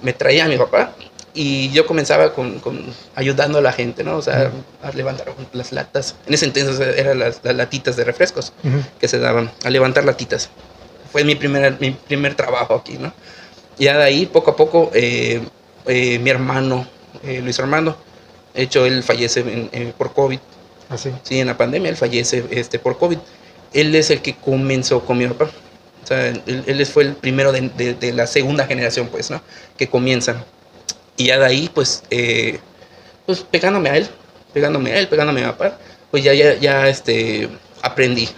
me traía a mi papá y yo comenzaba con ayudando a la gente, ¿no? O sea, a levantar las latas. En ese entonces eran las latitas de refrescos que se daban, a levantar latitas. Fue mi primer trabajo aquí, ¿no? Ya de ahí, poco a poco, mi hermano, Luis Armando, de hecho, él fallece por COVID. ¿Ah, sí? Sí, en la pandemia él fallece por COVID. él es el que comenzó con mi papá. O sea, él fue el primero de la segunda generación, pues, ¿no? Que comienza. Y ya de ahí, pues pegándome a él, pegándome a mi papá, pues ya aprendí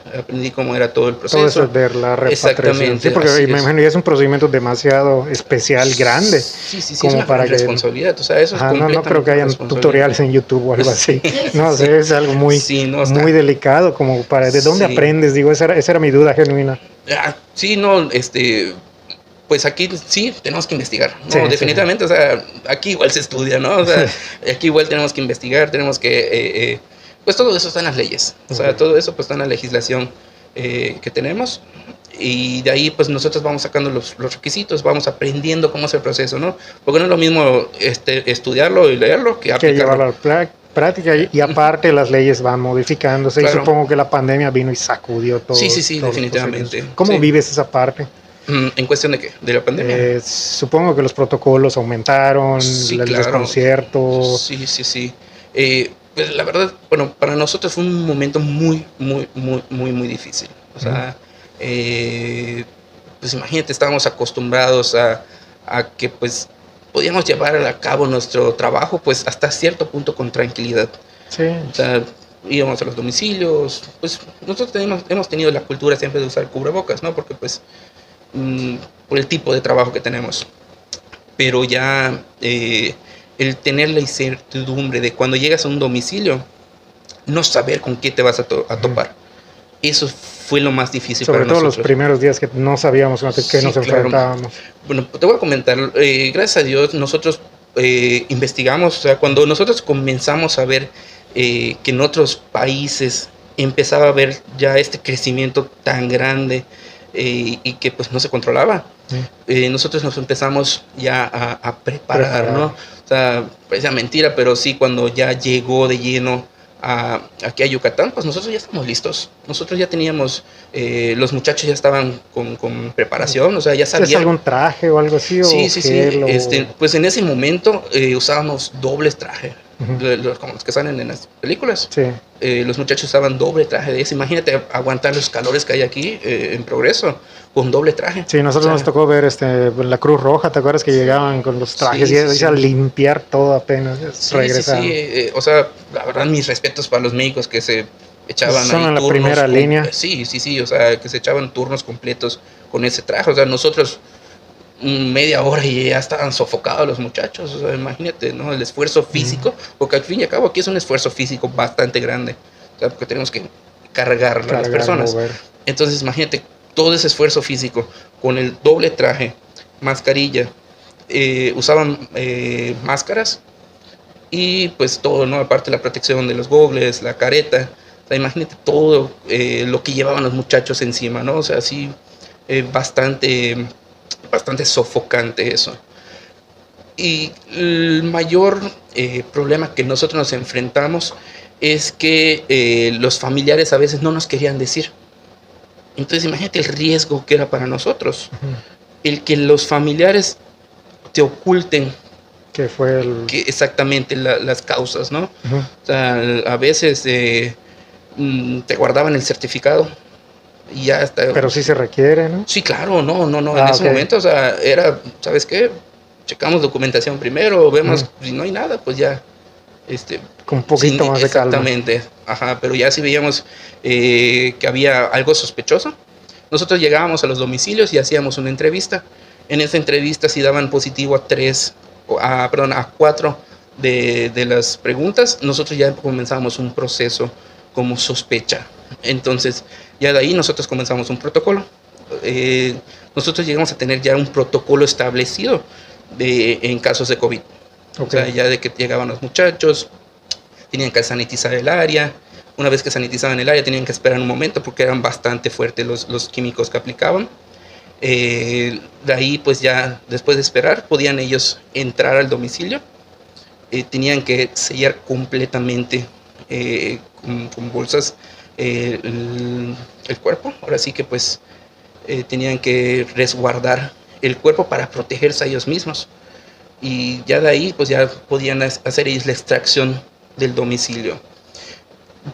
cómo era todo el proceso. Todo eso de la repatriación. Exactamente. Sí, porque me imagino que es un procedimiento demasiado especial, grande. Sí, como es una para responsabilidad. O sea, eso es no creo que hayan tutoriales en YouTube o algo así. No sé, es algo muy, muy delicado, como para, ¿de dónde aprendes? Digo, esa era mi duda genuina. Sí, no, pues aquí sí tenemos que investigar, ¿no? Sí, definitivamente, sí. O sea, aquí igual se estudia, ¿no? O sea, aquí igual tenemos que investigar, tenemos que, pues todo eso está en las leyes, o sea, todo eso pues está en la legislación que tenemos, y de ahí pues nosotros vamos sacando los requisitos, vamos aprendiendo cómo es el proceso, ¿no? Porque no es lo mismo estudiarlo y leerlo que aplicarlo. Que llevarlo a la práctica, y aparte las leyes van modificándose, claro. Y supongo que la pandemia vino y sacudió todo. Sí, definitivamente. ¿Cómo vives esa parte? ¿En cuestión de qué? ¿De la pandemia? Supongo que los protocolos aumentaron, el desconcierto. Sí. Pues la verdad, bueno, para nosotros fue un momento muy difícil. O sea, pues imagínate, estábamos acostumbrados a que pues podíamos llevar a cabo nuestro trabajo pues hasta cierto punto con tranquilidad. Sí. O sea, íbamos a los domicilios, pues nosotros hemos tenido la cultura siempre de usar cubrebocas, ¿no? Porque pues por el tipo de trabajo que tenemos, pero ya el tener la incertidumbre de cuando llegas a un domicilio no saber con qué te vas a topar, eso fue lo más difícil sobre para todo nosotros. Los primeros días que no sabíamos a qué nos enfrentábamos. Bueno, te voy a comentar, gracias a Dios nosotros investigamos, o sea, cuando nosotros comenzamos a ver que en otros países empezaba a haber ya este crecimiento tan grande y que pues no se controlaba. Nosotros nos empezamos ya a preparar, ¿no? O sea, parece mentira, pero sí, cuando ya llegó de lleno aquí a Yucatán, pues nosotros ya estamos listos. Nosotros ya teníamos, los muchachos ya estaban con preparación, o sea, ya sabían. ¿Es algún traje o algo así? Sí. Pues en ese momento usábamos dobles trajes. Como los que salen en las películas. Sí. Los muchachos usaban doble traje de eso. Imagínate aguantar los calores que hay aquí en Progreso con doble traje. Sí, nosotros nos tocó ver la Cruz Roja, ¿te acuerdas que llegaban con los trajes y a limpiar todo apenas? Regresaban. O sea, la verdad, mis respetos para los médicos que se echaban son en la primera línea. Sí, o sea, que se echaban turnos completos con ese traje. O sea, nosotros media hora y ya estaban sofocados los muchachos. O sea, imagínate, ¿no? El esfuerzo físico, porque al fin y al cabo aquí es un esfuerzo físico bastante grande, o sea, porque tenemos que cargar a las personas. Mover. Entonces, imagínate todo ese esfuerzo físico con el doble traje, mascarilla, usaban máscaras y pues todo, ¿no? Aparte la protección de los gogles, la careta. O sea, imagínate todo lo que llevaban los muchachos encima, ¿no? O sea, así bastante sofocante eso. Y el mayor problema que nosotros nos enfrentamos es que los familiares a veces no nos querían decir. Entonces imagínate el riesgo que era para nosotros. El que los familiares te oculten que fue exactamente las causas, ¿no? O sea, a veces te guardaban el certificado y ya está. Pero sí se requiere, ¿no? Sí, claro, no, en ese momento, o sea, era, ¿sabes qué? Checamos documentación primero, vemos, si no hay nada, pues ya, con un poquito más de calma. Exactamente, pero ya si veíamos que había algo sospechoso, nosotros llegábamos a los domicilios y hacíamos una entrevista. En esa entrevista, si daban positivo a 4 de las preguntas, nosotros ya comenzamos un proceso como sospecha. Entonces, ya de ahí nosotros comenzamos un protocolo. Nosotros llegamos a tener ya un protocolo establecido en casos de COVID. O sea, ya de que llegaban los muchachos, tenían que sanitizar el área. Una vez que sanitizaban el área, tenían que esperar un momento porque eran bastante fuertes los químicos que aplicaban. De ahí, pues ya después de esperar, podían ellos entrar al domicilio. Tenían que sellar completamente con bolsas el cuerpo. Ahora sí que pues tenían que resguardar el cuerpo para protegerse a ellos mismos. Y ya de ahí pues ya podían hacer ellos la extracción del domicilio.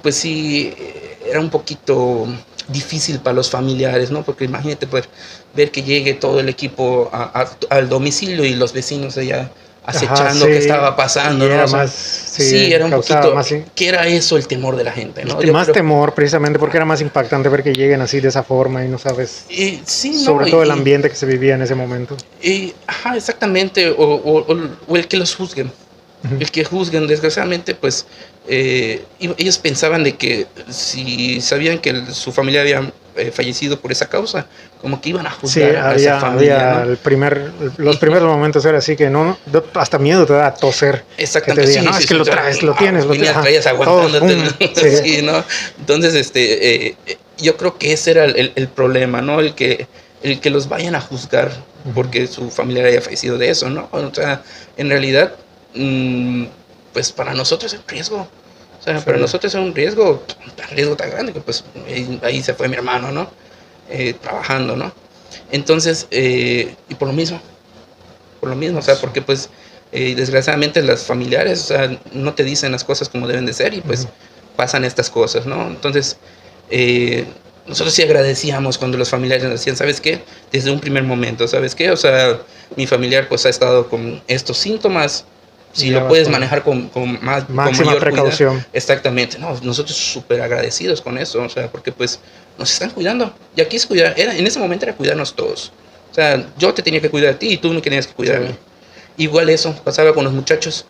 Pues sí, era un poquito difícil para los familiares, ¿no? Porque imagínate poder ver que llegue todo el equipo al domicilio y los vecinos allá acechando qué estaba pasando, ¿no? Era o sea, más, sí, era un poquito, más, ¿qué era eso el temor de la gente, ¿no? Más temor, precisamente, porque era más impactante ver que lleguen así de esa forma y no sabes sobre todo el ambiente que se vivía en ese momento. Ajá, exactamente, o el que los juzguen. El que juzguen, desgraciadamente, pues ellos pensaban de que si sabían que su familia había fallecido por esa causa, como que iban a juzgar a esa familia, ¿no? Los primeros momentos era así que no, hasta miedo te da a toser. Exactamente, que te digan, es que lo traes, lo tienes, lo traías aguantándote. Sí, ¿no? Entonces, yo creo que ese era el problema, ¿no? El que los vayan a juzgar porque su familiar haya fallecido de eso, ¿no? O sea, en realidad, pues para nosotros es un riesgo. O sea, para nosotros es un riesgo tan grande que pues ahí se fue mi hermano, ¿no? Trabajando, ¿no? Entonces, y por lo mismo, o sea, porque pues desgraciadamente las familiares, o sea, no te dicen las cosas como deben de ser y pues pasan estas cosas, ¿no? Entonces, nosotros sí agradecíamos cuando los familiares nos decían, ¿sabes qué? Desde un primer momento, ¿sabes qué? O sea, mi familiar pues ha estado con estos síntomas, si lo puedes manejar con mayor precaución. Cuidado. Exactamente, no, nosotros súper agradecidos con eso, o sea, porque pues nos están cuidando. Y aquí es cuidar, en ese momento era cuidarnos todos. O sea, yo te tenía que cuidar a ti y tú me tenías que cuidar a mí. Igual eso pasaba con los muchachos.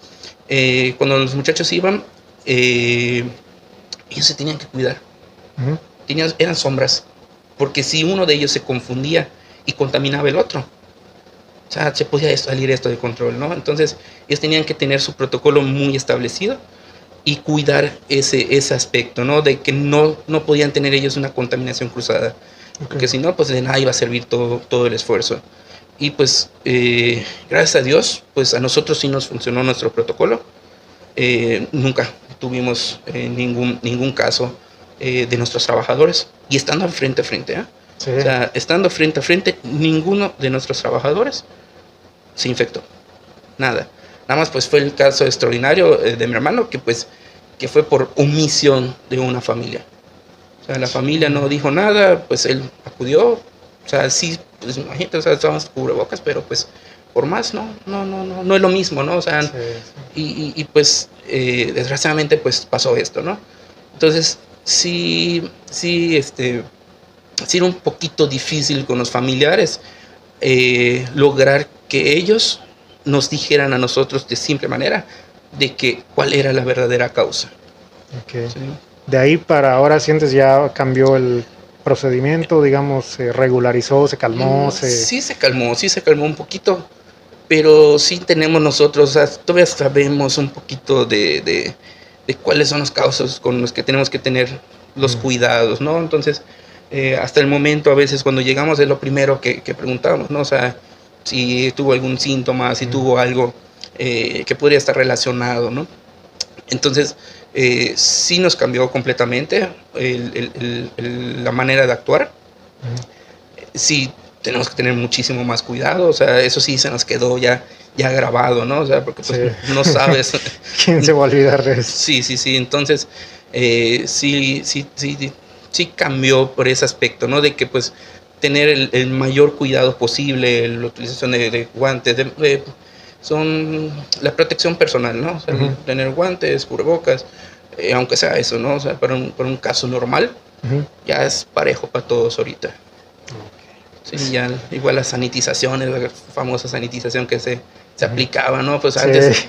Cuando los muchachos iban, ellos se tenían que cuidar. Eran sombras. Porque si uno de ellos se confundía y contaminaba el otro, o sea, se podía salir esto de control, ¿no? Entonces, ellos tenían que tener su protocolo muy establecido y cuidar ese aspecto, ¿no? De que no podían tener ellos una contaminación cruzada. Porque si no, pues de nada iba a servir todo el esfuerzo. Y pues, gracias a Dios, pues a nosotros sí nos funcionó nuestro protocolo. Nunca tuvimos ningún caso de nuestros trabajadores. Y estando frente a frente, ¿eh? Sí. O sea, estando frente a frente, ninguno de nuestros trabajadores se infectó. Nada más pues fue el caso extraordinario de mi hermano, que fue por omisión de una familia. O sea, la familia no dijo nada, pues él acudió. O sea, sí, pues imagínate, o sea, estábamos cubrebocas, pero pues por más no es lo mismo, ¿no? O sea, sí. Y pues desgraciadamente pues pasó esto, ¿no? Entonces, sí era un poquito difícil con los familiares lograr que ellos nos dijeran a nosotros de simple manera de que cuál era la verdadera causa. Okay. ¿Sí? De ahí para ahora sientes ya cambió el procedimiento, digamos, se regularizó, se calmó. Sí se calmó un poquito, pero sí tenemos nosotros, o sea, todavía sabemos un poquito de cuáles son las causas con las que tenemos que tener los cuidados, ¿no? Entonces, hasta el momento, a veces cuando llegamos es lo primero que preguntamos, ¿no? O sea, si tuvo algún síntoma, si tuvo algo que podría estar relacionado, ¿no? Entonces, sí nos cambió completamente la manera de actuar. Sí tenemos que tener muchísimo más cuidado, o sea, eso sí se nos quedó ya grabado, ¿no? O sea, porque pues no sabes. ¿Quién se va a olvidar de eso? Sí, entonces, sí cambió por ese aspecto, ¿no? De que pues tener el mayor cuidado posible, la utilización de guantes, son la protección personal, ¿no? O sea, tener guantes, cubrebocas, aunque sea eso, ¿no? O sea, para un caso normal, ya es parejo para todos ahorita. Sí, ya igual las sanitizaciones, la famosa sanitización que se aplicaba, ¿no? Pues antes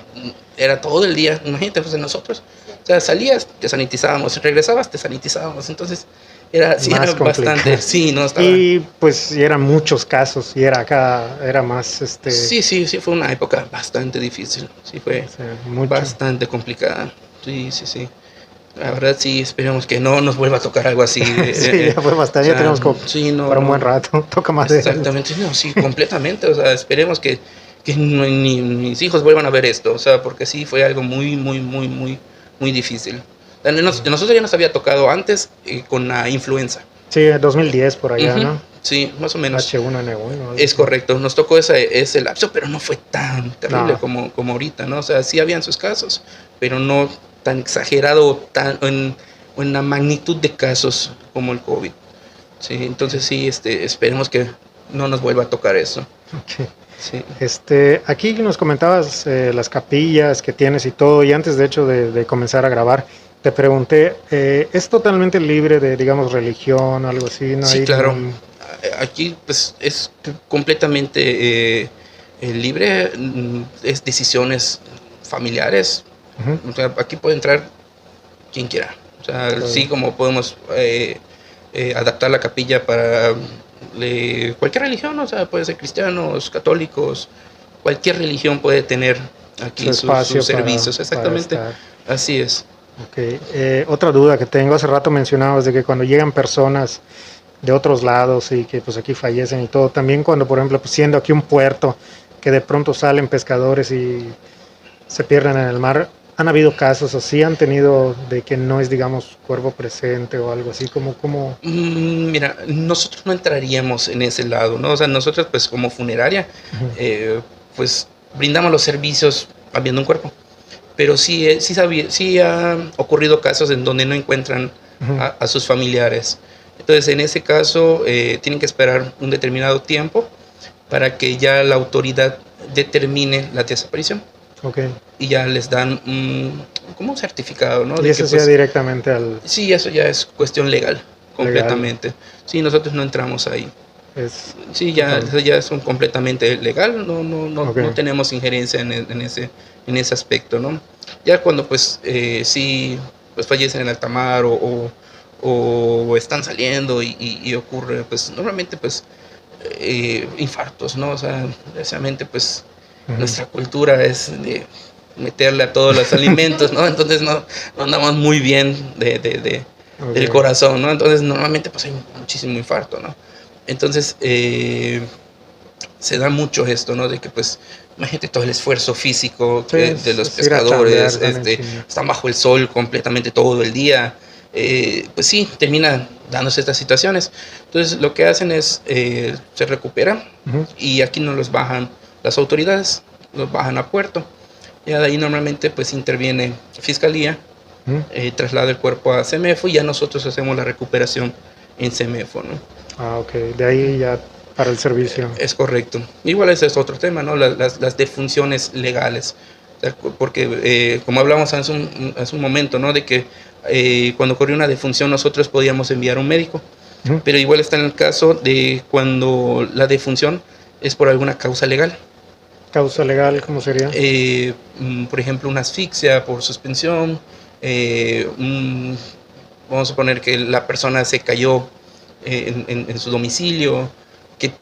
era todo el día, imagínate, pues nosotros, o sea, salías, te sanitizábamos, regresabas, te sanitizábamos, entonces era bastante, sí, no estaba. Y pues eran muchos casos y era más Sí, fue una época bastante difícil, sí fue bastante complicada, sí. La verdad sí, esperemos que no nos vuelva a tocar algo así. Sí, ya fue bastante, ya tenemos para un buen rato, toca más de exactamente, sí, completamente, o sea, esperemos que ni mis hijos vuelvan a ver esto, o sea, porque sí fue algo muy difícil. Nosotros ya nos había tocado antes con la influenza. Sí, 2010 por allá, ¿no? Sí, más o menos. H1N1. Es correcto, nos tocó ese lapso, pero no fue tan terrible como ahorita, ¿no? O sea, sí habían sus casos, pero no tan exagerado o en la magnitud de casos como el COVID. Sí, entonces sí, esperemos que no nos vuelva a tocar eso. Okay. Sí. Aquí nos comentabas las capillas que tienes y todo, y antes de hecho de comenzar a grabar, te pregunté, ¿es totalmente libre de, digamos, religión o algo así? ¿No sí, hay claro. ningún... Aquí pues es completamente libre, es decisiones familiares. O sea, aquí puede entrar quien quiera. O sea, claro. Sí, como podemos adaptar la capilla para cualquier religión, o sea, puede ser cristianos, católicos, cualquier religión puede tener aquí sus servicios. Exactamente, así es. Okay. Otra duda que tengo, hace rato mencionabas de que cuando llegan personas de otros lados y que pues aquí fallecen y todo, también cuando por ejemplo pues, siendo aquí un puerto que de pronto salen pescadores y se pierden en el mar, ¿han habido casos así? ¿Han tenido de que no es digamos cuerpo presente o algo así? ¿Cómo? Mira, nosotros no entraríamos en ese lado, ¿no? O sea, nosotros pues como funeraria pues brindamos los servicios habiendo un cuerpo, pero sí ha ocurrido casos en donde no encuentran a sus familiares. Entonces, en ese caso, tienen que esperar un determinado tiempo para que ya la autoridad determine la desaparición. Okay. Y ya les dan como un certificado, ¿no? Y eso sea directamente al... Sí, eso ya es cuestión legal, completamente. Sí, nosotros no entramos ahí. Sí, ya es un completamente legal, no tenemos injerencia en ese aspecto, ¿no? Ya cuando pues sí pues fallecen en alta mar o están saliendo y ocurre pues normalmente pues infartos, ¿no? O sea, precisamente pues nuestra cultura es de meterle a todos los alimentos, ¿no? Entonces no andamos muy bien del corazón, ¿no? Entonces normalmente pues hay muchísimo infarto, ¿no? Entonces se da mucho esto, ¿no? De que pues imagínate todo el esfuerzo físico de los pescadores, están bajo el sol completamente todo el día, pues sí, termina dándose estas situaciones. Entonces lo que hacen es, se recuperan y aquí no los bajan las autoridades, los bajan a puerto. Ya de ahí normalmente pues interviene Fiscalía, traslada el cuerpo a CEMEFO y ya nosotros hacemos la recuperación en CEMEFO, ¿no? Ah, ok, de ahí ya para el servicio. Es correcto. Igual ese es otro tema, ¿no? Las defunciones legales. O sea, porque como hablamos hace un momento, ¿no? De que cuando ocurrió una defunción nosotros podíamos enviar a un médico, pero igual está en el caso de cuando la defunción es por alguna causa legal. ¿Causa legal cómo sería? Por ejemplo, una asfixia por suspensión, vamos a suponer que la persona se cayó en su domicilio,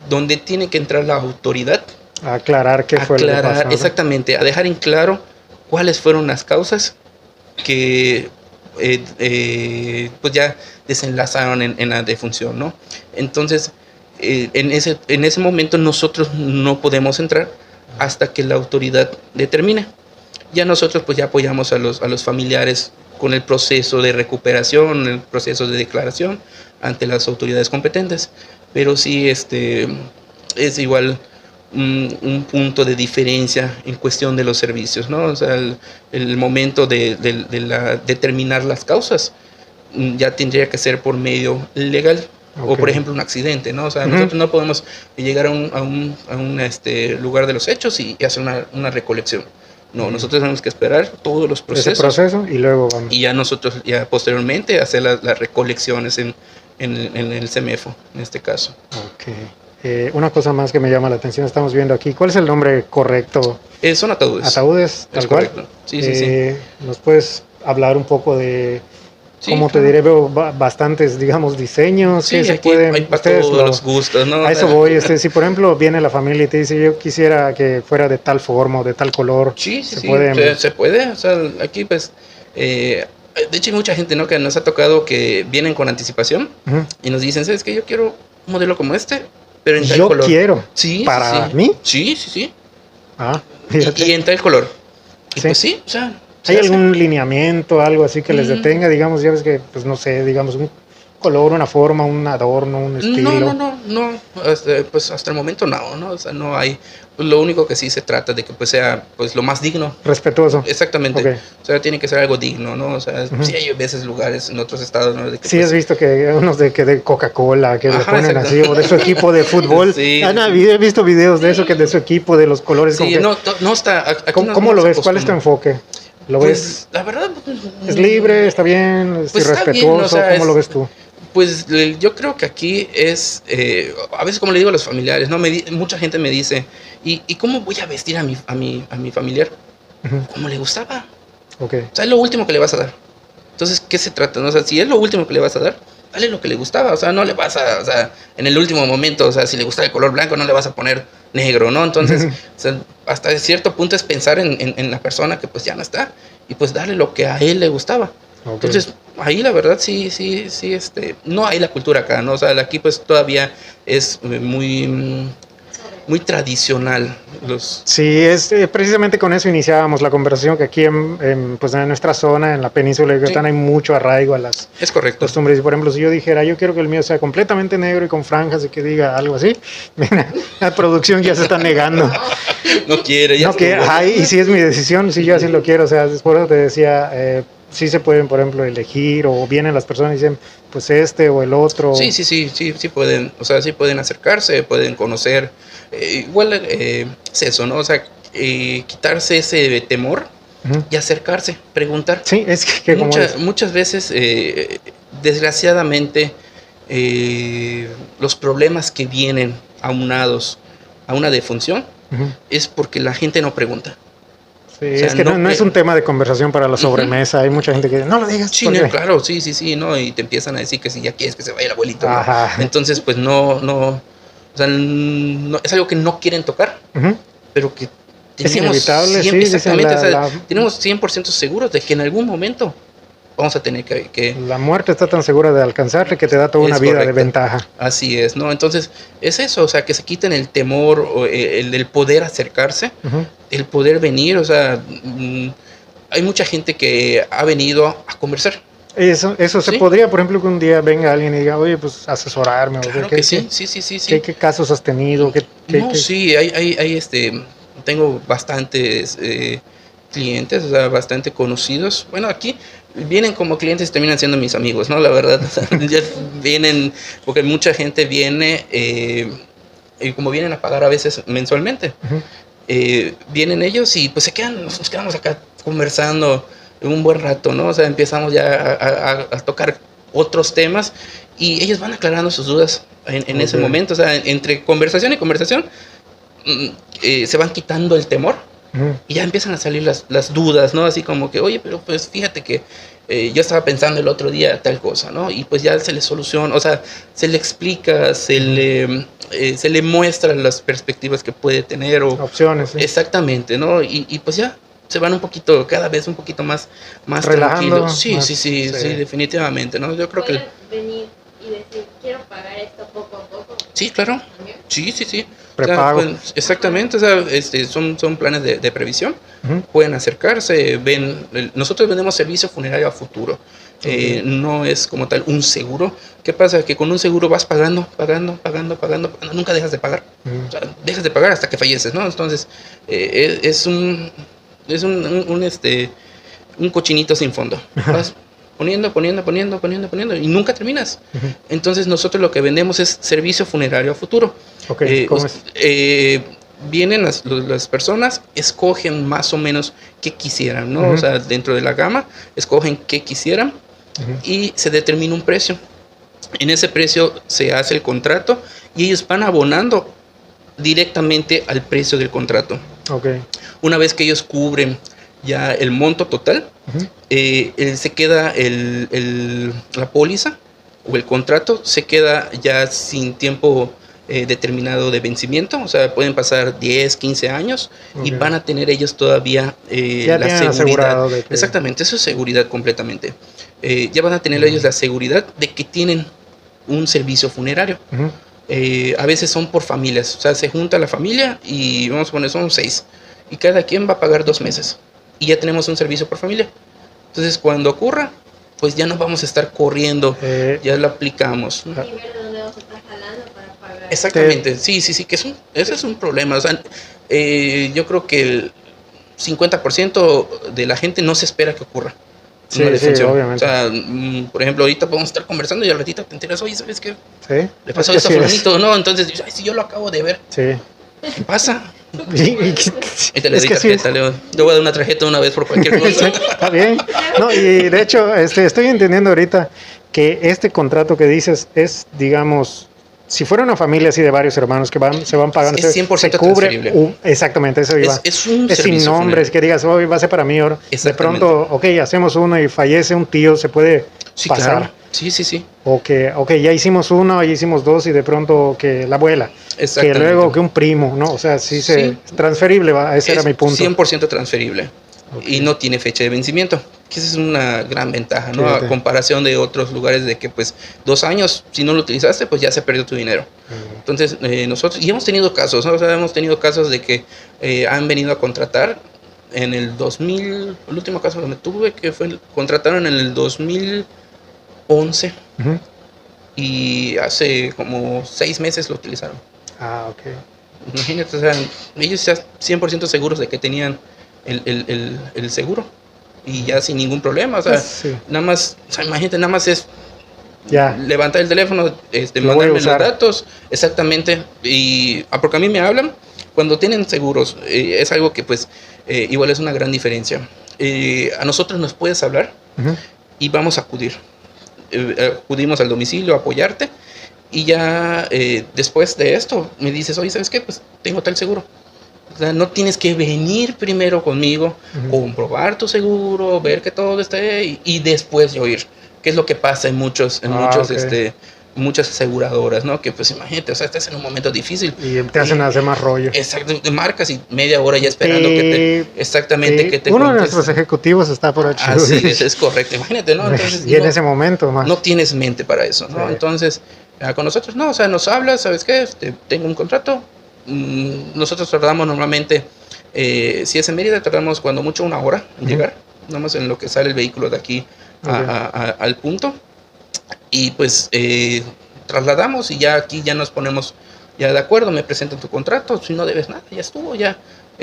donde tiene que entrar la autoridad a aclarar qué fue lo que pasó, ¿no? Exactamente, a dejar en claro cuáles fueron las causas que pues ya desenlazaron en la defunción, ¿no? Entonces, en ese momento nosotros no podemos entrar hasta que la autoridad determine. Ya nosotros pues ya apoyamos a los familiares con el proceso de recuperación, el proceso de declaración ante las autoridades competentes, pero sí es igual un punto de diferencia en cuestión de los servicios, ¿no? O sea, el momento de determinar las causas ya tendría que ser por medio legal. Okay. O por ejemplo un accidente, ¿no? O sea, nosotros no podemos llegar a un lugar de los hechos y hacer una recolección. No, nosotros tenemos que esperar todos los procesos. Ese proceso y luego vamos. Y ya nosotros, ya posteriormente, hacer las recolecciones en el CEMEFO, en este caso. Ok. Una cosa más que me llama la atención, estamos viendo aquí, ¿cuál es el nombre correcto? Son ataúdes. ¿Ataúdes? ¿Tal cual? Sí, sí. ¿Nos puedes hablar un poco de... Sí, como claro. Te diré, veo bastantes, digamos, diseños sí, que se pueden... Hay para todos los gustos, ¿no? A eso voy, si por ejemplo viene la familia y te dice, yo quisiera que fuera de tal forma o de tal color. Sí, se puede, o sea, aquí pues... de hecho hay mucha gente, ¿no? Que nos ha tocado que vienen con anticipación y nos dicen, ¿sabes qué? Yo quiero un modelo como pero en tal color. Yo quiero, sí, ¿para mí? Sí. Ah, y en tal color. Y pues sí, o sea... ¿Hay algún lineamiento, algo así que les detenga? Digamos, ya ves que, pues no sé, digamos, un color, una forma, un adorno, un estilo? No, pues hasta el momento no, o sea, no hay, pues lo único que sí se trata de que pues sea pues lo más digno. Respetuoso. Exactamente, okay. O sea, tiene que ser algo digno, ¿no? O sea, sí hay veces lugares en otros estados, ¿no? De que, sí, pues, has visto que unos de Coca-Cola, que le ponen así, o de su equipo de fútbol. Sí. He visto videos de eso, que de su equipo, de los colores. Sí, no está. ¿Cómo lo ves? ¿Cuál es tu enfoque? ¿Lo pues, ves? La verdad, ¿es libre? ¿Está bien? ¿Es pues irrespetuoso? Está bien, o sea, ¿cómo lo ves tú? Pues yo creo que aquí es, a veces como le digo a los familiares, ¿no? Mucha gente me dice, ¿y cómo voy a vestir a mi familiar? Como le gustaba. Okay. O sea, es lo último que le vas a dar. Entonces, ¿qué se trata? ¿No? O sea, si es lo último que le vas a dar, dale lo que le gustaba. O sea, no le vas a, o sea, en el último momento, o sea, si le gusta el color blanco, no le vas a poner negro, ¿no? Entonces, o sea, hasta cierto punto es pensar en la persona que pues ya no está y pues darle lo que a él le gustaba. Okay. Entonces, ahí la verdad sí, no hay la cultura acá, ¿no? O sea, aquí pues todavía es muy tradicional. Sí, precisamente con eso iniciábamos la conversación, que aquí pues en nuestra zona, en la península de Yucatán, hay mucho arraigo a las costumbres. Y por ejemplo, si yo dijera, yo quiero que el mío sea completamente negro y con franjas y que diga algo así, la producción ya se está negando. No quiere, ya. No quiere, y si es mi decisión, si yo así lo quiero, o sea, por eso te decía, sí se pueden, por ejemplo, elegir, o vienen las personas y dicen, pues este o el otro. Sí pueden, o sea, sí pueden acercarse, pueden conocer. Igual es eso, ¿no? O sea, quitarse ese temor y acercarse, preguntar. Sí, es que muchas veces, desgraciadamente, los problemas que vienen aunados a una defunción es porque la gente no pregunta. Sí, o sea, es que no es un tema de conversación para la sobremesa. Hay mucha gente que dice, no lo digas. Sí, claro, sí, ¿no? Y te empiezan a decir que si ya quieres que se vaya el abuelito, ¿no? Entonces, pues no, o sea, no, es algo que no quieren tocar, pero que es inevitable, sí, exactamente, tenemos 100% seguros de que en algún momento vamos a tener que... La muerte está tan segura de alcanzarle que te da toda una vida de ventaja. Así es, ¿no? Entonces, es eso, o sea, que se quiten el temor, o el poder acercarse, el poder venir, o sea, hay mucha gente que ha venido a conversar. Eso se podría, por ejemplo, que un día venga alguien y diga, oye, pues asesorarme. Claro que sí. ¿Qué casos has tenido? Sí, hay tengo bastantes clientes, o sea, bastante conocidos. Bueno, aquí vienen como clientes y terminan siendo mis amigos, ¿no? La verdad, o sea, ya vienen, porque mucha gente viene, y como vienen a pagar a veces mensualmente, vienen ellos y pues nos quedamos acá conversando un buen rato, ¿no? O sea, empezamos ya a tocar otros temas y ellos van aclarando sus dudas en ese momento, o sea, entre conversación y conversación se van quitando el temor y ya empiezan a salir las dudas, ¿no? Así como que, oye, pero pues fíjate que yo estaba pensando el otro día tal cosa, ¿no? Y pues ya se le soluciona, o sea, se le explica, se le muestran las perspectivas que puede tener o opciones. ¿Sí? Exactamente, ¿no? Y pues ya se van cada vez un poquito más tranquilos. Sí, definitivamente, ¿no? Yo creo que venir y decir, quiero pagar esto poco a poco. Sí, claro. Sí. Prepago. O sea, pues, exactamente, o sea, son planes de previsión. Pueden acercarse, nosotros vendemos servicio funerario a futuro. No es como tal un seguro. ¿Qué pasa? Que con un seguro vas pagando, nunca dejas de pagar. O sea, dejas de pagar hasta que falleces, ¿no? Entonces, es un cochinito sin fondo. Vas poniendo y nunca terminas. Entonces nosotros lo que vendemos es servicio funerario a futuro. Okay, ¿cómo es? Vienen las personas, escogen más o menos qué quisieran, ¿no? O sea, dentro de la gama, escogen qué quisieran y se determina un precio. En ese precio se hace el contrato y ellos van abonando directamente al precio del contrato. Okay. Una vez que ellos cubren ya el monto total, se queda la póliza o el contrato, se queda ya sin tiempo determinado de vencimiento, o sea, pueden pasar 10, 15 años y van a tener ellos todavía la seguridad. Exactamente, eso es seguridad completamente. Ya van a tener ellos la seguridad de que tienen un servicio funerario. A veces son por familias, o sea, se junta la familia y vamos a poner, son 6 y cada quien va a pagar 2 meses y ya tenemos un servicio por familia. Entonces, cuando ocurra, pues ya no vamos a estar corriendo, ya lo aplicamos. Y ver de dónde vamos a estar jalando para pagar. Exactamente, sí, que ese es un problema. O sea, yo creo que el 50% de la gente no se espera que ocurra. Sí, obviamente. O sea, por ejemplo, ahorita podemos estar conversando y al ratito te enteras, oye, ¿sabes qué? Sí. Le pasó esto a fulanito, ¿no? Entonces, ay, si yo lo acabo de ver. Sí. ¿Qué pasa? Y te le doy tarjeta, le voy a dar una tarjeta una vez por cualquier cosa. Está bien. No, y de hecho, estoy entendiendo ahorita que este contrato que dices es, digamos, si fuera una familia así de varios hermanos que se van pagando, es 100% se cubre. Exactamente, eso iba. Es un es sin nombres, que digas, hoy va a ser para mí. De pronto, ok, hacemos uno y fallece un tío, se puede pasar. Claro. Sí. O que, ya hicimos uno, ya hicimos dos y de pronto que la abuela. Que luego que un primo, ¿no? O sea, sí. Transferible, ese era mi punto. 100% transferible. Okay. Y no tiene fecha de vencimiento, que esa es una gran ventaja, ¿no? A comparación de otros lugares de que pues 2 años, si no lo utilizaste, pues ya se perdió tu dinero. Entonces nosotros, y hemos tenido casos, ¿no? O sea, hemos tenido casos de que han venido a contratar en el 2000, el último caso que me tuve, que fue, contrataron en el 2011 y hace como 6 meses lo utilizaron. Ok. Imagínate, o sea, ellos ya 100% seguros de que tenían el seguro y ya sin ningún problema, o sea, nada más, o sea, imagínate, nada más es levantar el teléfono, mandarme los datos, exactamente, y porque a mí me hablan cuando tienen seguros, es algo que pues igual es una gran diferencia. A nosotros nos puedes hablar y vamos a acudir, acudimos al domicilio a apoyarte y ya después de esto me dices, oye, ¿sabes qué? Pues tengo tal seguro. O sea, no tienes que venir primero conmigo, comprobar tu seguro, ver que todo esté y después yo ir. ¿Qué es lo que pasa en muchas aseguradoras, ¿no? Que pues imagínate, o sea, estás en un momento difícil. Y te hacen hacer más rollo. Exacto, te marcas y media hora ya esperando que te uno de nuestros ejecutivos está por aquí. Así es correcto, imagínate, ¿no? Entonces, y en ese momento más. No tienes mente para eso, ¿no? Entonces, con nosotros no, o sea, nos hablas, ¿sabes qué? Tengo un contrato. Nosotros tardamos normalmente, si es en Mérida, tardamos cuando mucho 1 hora en llegar, nada más en lo que sale el vehículo de aquí al punto, y pues trasladamos y ya aquí ya nos ponemos ya de acuerdo, me presentan tu contrato, si no debes nada, ya estuvo, ya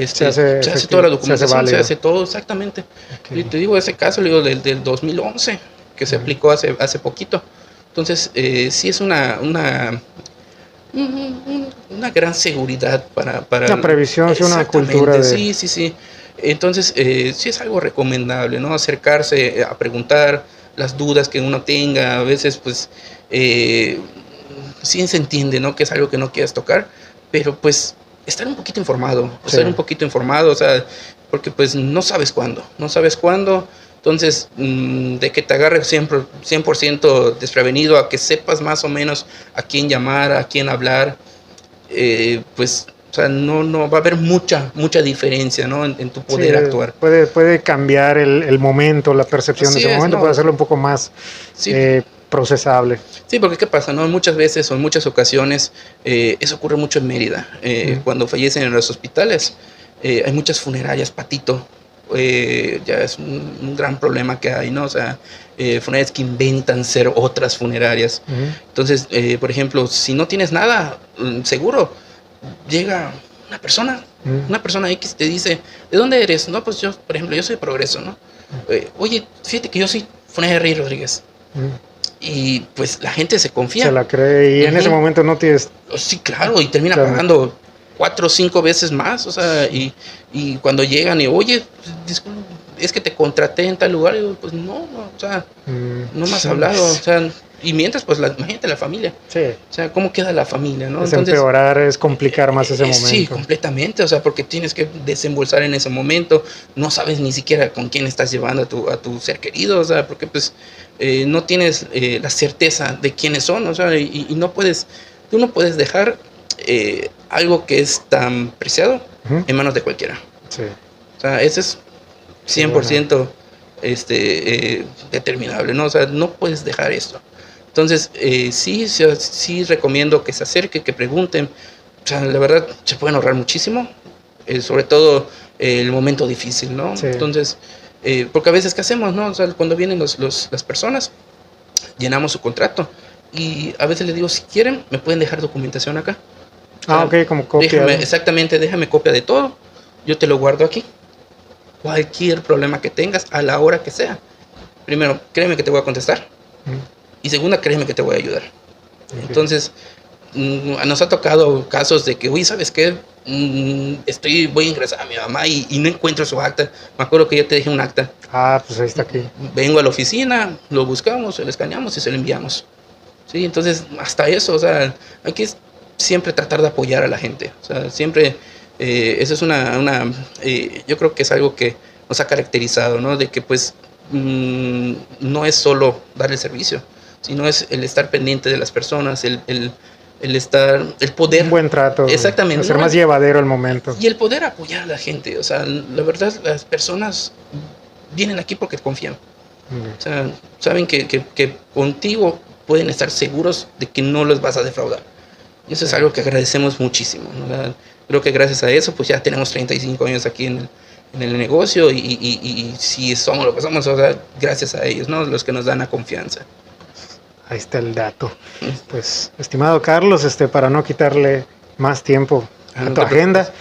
se hace toda la documentación, se hace todo exactamente. Y te digo, ese caso del 2011 que se aplicó hace poquito, entonces sí es una gran seguridad para una previsión, una cultura de... Sí. Entonces sí es algo recomendable, ¿no? Acercarse a preguntar las dudas que uno tenga. A veces pues sí se entiende, ¿no? Que es algo que no quieras tocar, pero pues estar un poquito informado, o sea, porque pues no sabes cuándo. Entonces, de que te agarre 100% desprevenido, a que sepas más o menos a quién llamar, a quién hablar, pues, o sea, no va a haber mucha diferencia, ¿no? en tu poder actuar. Puede cambiar el momento, la percepción de ese momento, puede hacerlo un poco más procesable. Sí, porque ¿qué pasa, no? Muchas veces o en muchas ocasiones, eso ocurre mucho en Mérida, cuando fallecen en los hospitales, hay muchas funerarias, patito. Ya es un gran problema que hay, ¿no? O sea, funerarias que inventan ser otras funerarias. Entonces, por ejemplo, si no tienes nada seguro, llega una persona X te dice, ¿de dónde eres? No, pues yo, por ejemplo, yo soy de Progreso, ¿no? Oye, fíjate que yo soy funeraria Rey Rodríguez. Y pues la gente se confía. Se la cree y en ese momento no tienes... Sí, claro, y termina pagando 4 o 5 veces más, o sea, y cuando llegan y, oye, disculpe, es que te contraté en tal lugar, y digo, pues no, o sea, no me has hablado, o sea, y mientras, pues, imagínate la familia, o sea, ¿cómo queda la familia, no? Es empeorar, es complicar más ese momento. Sí, completamente, o sea, porque tienes que desembolsar en ese momento, no sabes ni siquiera con quién estás llevando a tu ser querido, o sea, porque, pues, no tienes la certeza de quiénes son, o sea, y tú no puedes dejar algo que es tan preciado en manos de cualquiera. Sí. O sea, ese es 100% determinable, ¿no? O sea, no puedes dejar esto. Entonces, sí recomiendo que se acerquen, que pregunten. O sea, la verdad, se pueden ahorrar muchísimo, sobre todo el momento difícil, ¿no? Sí. Entonces, Porque a veces, ¿qué hacemos, no? O sea, cuando vienen las personas, llenamos su contrato y a veces les digo, si quieren, me pueden dejar documentación acá. Ok, como copia. Exactamente, déjame copia de todo, yo te lo guardo aquí. Cualquier problema que tengas, a la hora que sea. Primero, créeme que te voy a contestar. Y segunda, créeme que te voy a ayudar. Okay. Entonces, nos ha tocado casos de que, uy, ¿sabes qué? Voy a ingresar a mi mamá y no encuentro su acta. Me acuerdo que yo te dejé un acta. Pues ahí está aquí. Vengo a la oficina, lo buscamos, lo escaneamos y se lo enviamos. Sí, entonces, hasta eso, o sea, aquí es siempre tratar de apoyar a la gente. O sea, siempre, eso es yo creo que es algo que nos ha caracterizado, ¿no? De que, pues, no es solo dar el servicio, sino es el estar pendiente de las personas, el poder... Un buen trato. Exactamente. Hacer más llevadero el momento. Y el poder apoyar a la gente. O sea, la verdad, las personas vienen aquí porque confían. O sea, saben que contigo pueden estar seguros de que no los vas a defraudar. Y eso es algo que agradecemos muchísimo, ¿no? O sea, creo que gracias a eso, pues ya tenemos 35 años aquí en el negocio y si somos lo que somos, o sea, gracias a ellos, ¿no? Los que nos dan la confianza. Ahí está el dato. Pues, estimado Carlos, para no quitarle más tiempo a tu agenda,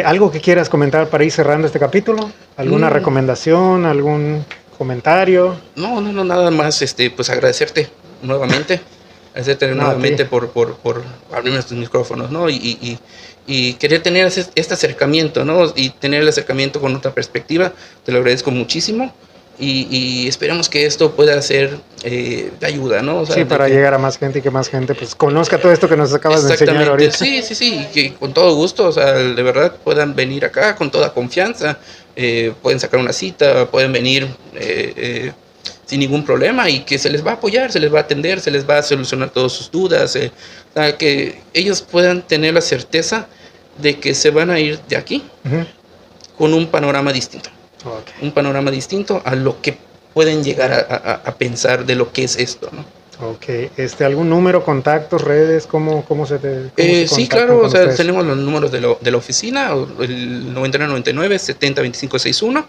¿algo que quieras comentar para ir cerrando este capítulo? ¿Alguna recomendación? ¿Algún comentario? No, nada más, pues agradecerte nuevamente. Agradecerte nuevamente por abrirme estos micrófonos, ¿no? Y querer tener este acercamiento, ¿no? Y tener el acercamiento con otra perspectiva, te lo agradezco muchísimo. Y esperamos que esto pueda ser de ayuda, ¿no? O sea, sí, para llegar a más gente y que más gente pues conozca todo esto que nos acabas de enseñar ahorita. Sí, y que con todo gusto, o sea, de verdad puedan venir acá con toda confianza, pueden sacar una cita, pueden venir sin ningún problema y que se les va a apoyar, se les va a atender, se les va a solucionar todas sus dudas, para que ellos puedan tener la certeza de que se van a ir de aquí con un panorama distinto. Okay. Un panorama distinto a lo que pueden llegar a pensar de lo que es esto, ¿no? Ok, ¿algún número, contactos, redes? ¿Cómo se te sí, claro, o sea, ustedes? Tenemos los números de la oficina, el 9999-702561,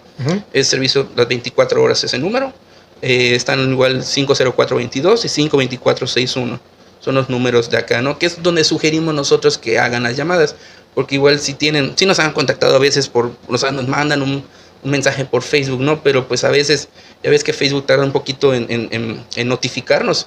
es servicio las 24 horas ese número, están igual 50422 y 52461, son los números de acá, ¿no? Que es donde sugerimos nosotros que hagan las llamadas, porque igual si nos han contactado a veces nos mandan un mensaje por Facebook, ¿no? Pero pues a veces, ya ves que Facebook tarda un poquito en notificarnos.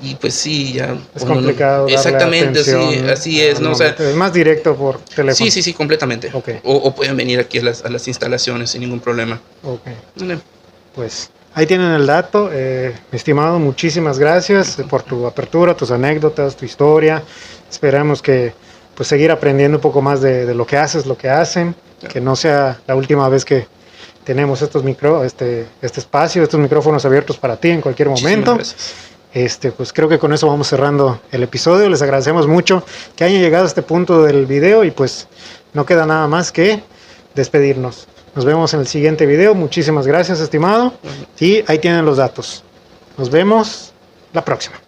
Y pues sí, ya... Es complicado. Exactamente, sí, así es, ¿no? O sea, es más directo por teléfono. Sí, completamente. Okay. O pueden venir aquí a las instalaciones sin ningún problema. Ok. Pues ahí tienen el dato. Mi estimado, muchísimas gracias por tu apertura, tus anécdotas, tu historia. Esperamos que pues seguir aprendiendo un poco más de lo que haces, lo que hacen. Que no sea la última vez que tenemos este espacio, estos micrófonos abiertos para ti en cualquier momento. Pues creo que con eso vamos cerrando el episodio. Les agradecemos mucho que hayan llegado a este punto del video y pues no queda nada más que despedirnos. Nos vemos en el siguiente video. Muchísimas gracias, estimado. Y ahí tienen los datos. Nos vemos la próxima.